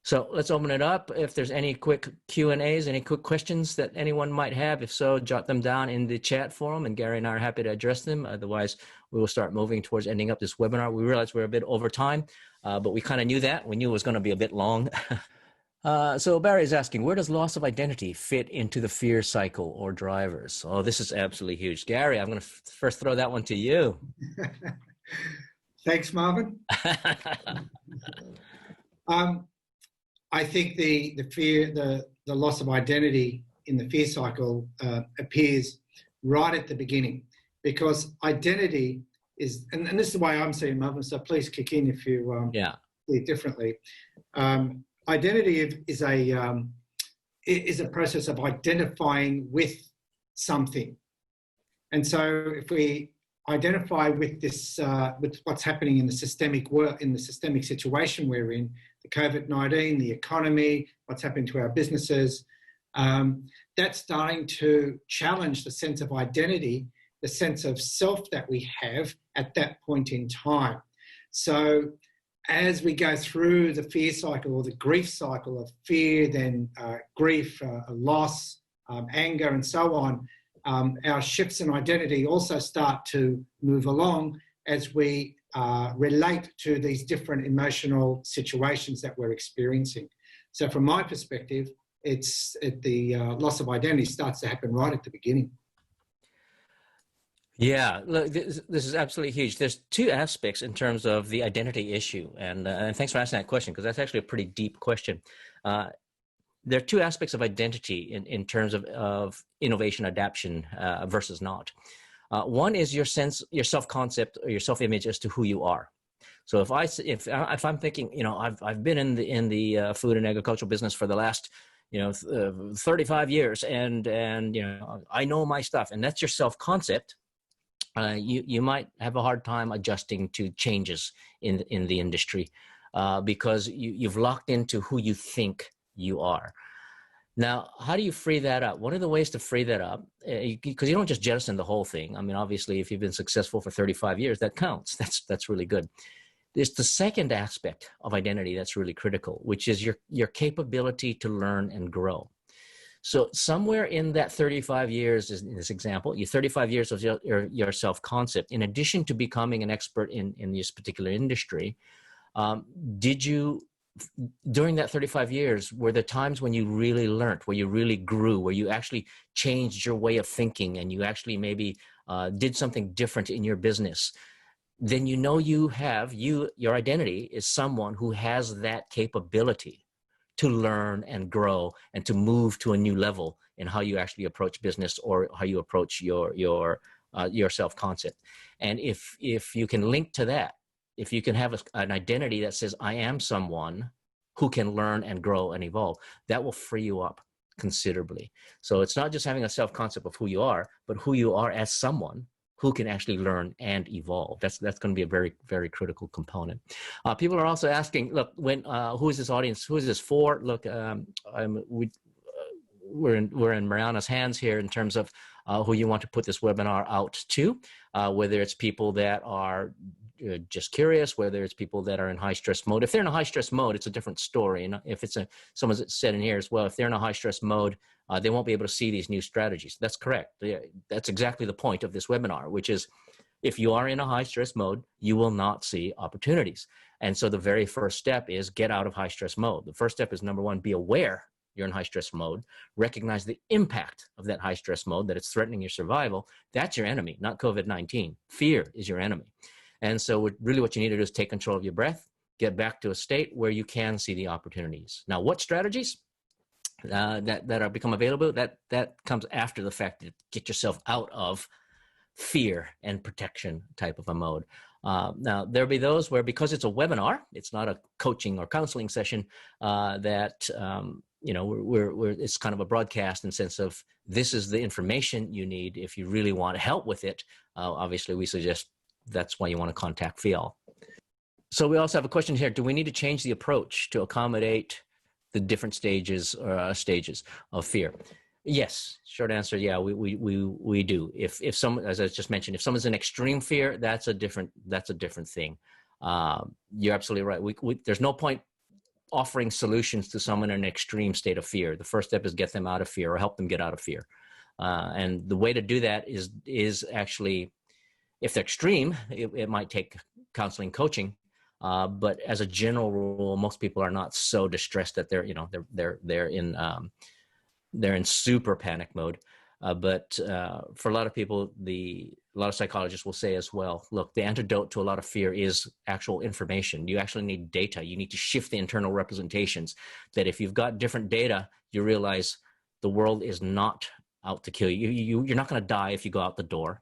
So let's open it up. If there's any quick Q&As, any quick questions that anyone might have, if so, jot them down in the chat forum, and Gary and I are happy to address them. Otherwise, we will start moving towards ending up this webinar. We realize we're a bit over time, but we kind of knew that. We knew it was going to be a bit long. So Barry is asking, where does loss of identity fit into the fear cycle or drivers? Oh, this is absolutely huge. Gary, I'm going to first throw that one to you. Thanks, Marvin. I think the fear, the loss of identity in the fear cycle appears right at the beginning, because identity is, and this is the way I'm seeing it, Marvin, so please kick in if you see it differently. Identity is a process of identifying with something. And so if we identify with this, with what's happening in the systemic world, in the systemic situation we're in, the COVID-19, the economy, what's happening to our businesses, that's starting to challenge the sense of identity, the sense of self that we have at that point in time. So as we go through the fear cycle or the grief cycle of fear, then grief, loss, anger, and so on, our shifts in identity also start to move along as we relate to these different emotional situations that we're experiencing. So from my perspective, the loss of identity starts to happen right at the beginning. Yeah, look, this is absolutely huge. There's 2 aspects in terms of the identity issue, and thanks for asking that question, because that's actually a pretty deep question. There are 2 aspects of identity in terms of innovation, adaptation versus not. One is your self-concept or your self-image as to who you are. So if I'm thinking, you know, I've been in the food and agricultural business for the last 35 years, and you know, I know my stuff, and that's your self-concept. you might have a hard time adjusting to changes in the industry because you've locked into who you think you are. Now, how do you free that up? One of the ways to free that up, because you don't just jettison the whole thing. I mean, obviously, if you've been successful for 35 years, that counts. That's really good. There's the second aspect of identity that's really critical, which is your capability to learn and grow. So somewhere in that 35 years, in this example, your 35 years of your self-concept, in addition to becoming an expert in this particular industry, did you, during that 35 years, were there times when you really learned, where you really grew, where you actually changed your way of thinking and you actually maybe did something different in your business? Then you know your identity is someone who has that capability to learn and grow and to move to a new level in how you actually approach business or how you approach your self-concept. And if you can link to that, if you can have an identity that says, I am someone who can learn and grow and evolve, that will free you up considerably. So it's not just having a self-concept of who you are, but who you are as someone who can actually learn and evolve. That's going to be a very, very critical component. People are also asking, look, who is this audience? Who is this for? Look, we're in Mariana's hands here in terms of who you want to put this webinar out to, whether it's people that are just curious, whether it's people that are in high stress mode. If they're in a high stress mode, it's a different story. And if it's someone's said in here as well, if they're in a high stress mode, they won't be able to see these new strategies. That's correct. That's exactly the point of this webinar, which is if you are in a high stress mode, you will not see opportunities. And so the very first step is get out of high stress mode. The first step is, number one, be aware you're in high stress mode, recognize the impact of that high stress mode, that it's threatening your survival. That's your enemy, not COVID-19. Fear is your enemy. And so really what you need to do is take control of your breath, get back to a state where you can see the opportunities. Now, what strategies that are become available, that comes after the fact. To get yourself out of fear and protection type of a mode. Now, there'll be those where, because it's a webinar, it's not a coaching or counseling session, it's kind of a broadcast in the sense of this is the information you need if you really want help with it. Obviously, we suggest that's why you want to contact FIAL. So we also have a question here. Do we need to change the approach to accommodate the different stages of fear? Yes, short answer, yeah, we do. If someone, as I just mentioned, if someone's in extreme fear, that's a different thing. You're absolutely right. There's no point offering solutions to someone in an extreme state of fear. The first step is get them out of fear or help them get out of fear. And the way to do that is actually, if they're extreme, it might take counseling, coaching. But as a general rule, most people are not so distressed that they're in super panic mode. But for a lot of people, a lot of psychologists will say as well, look, the antidote to a lot of fear is actual information. You actually need data. You need to shift the internal representations, that if you've got different data, you realize the world is not out to kill you. You're not going to die if you go out the door.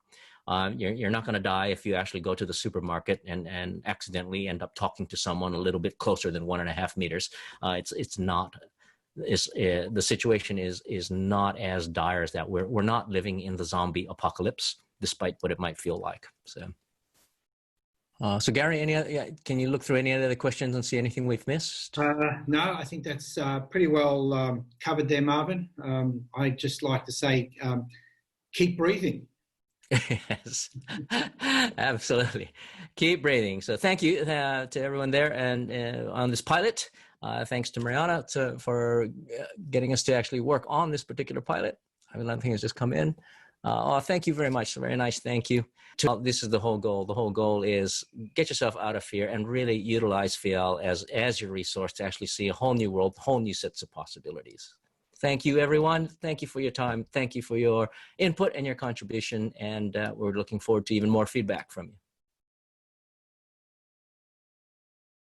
You're not going to die if you actually go to the supermarket and accidentally end up talking to someone a little bit closer than 1.5 meters. The situation is not as dire as that. We're not living in the zombie apocalypse, despite what it might feel like. So Gary, can you look through any other questions and see anything we've missed? No, I think that's pretty well covered there, Marvin. I'd just like to say, keep breathing. Yes, absolutely. Keep breathing. So thank you to everyone there and on this pilot. Thanks to Mariana for getting us to actually work on this particular pilot. I mean, another thing has just come in. Thank you very much. Very nice. Thank you. This is the whole goal. The whole goal is get yourself out of fear and really utilize FIAL as your resource to actually see a whole new world, whole new sets of possibilities. Thank you, everyone. Thank you for your time. Thank you for your input and your contribution. And we're looking forward to even more feedback from you.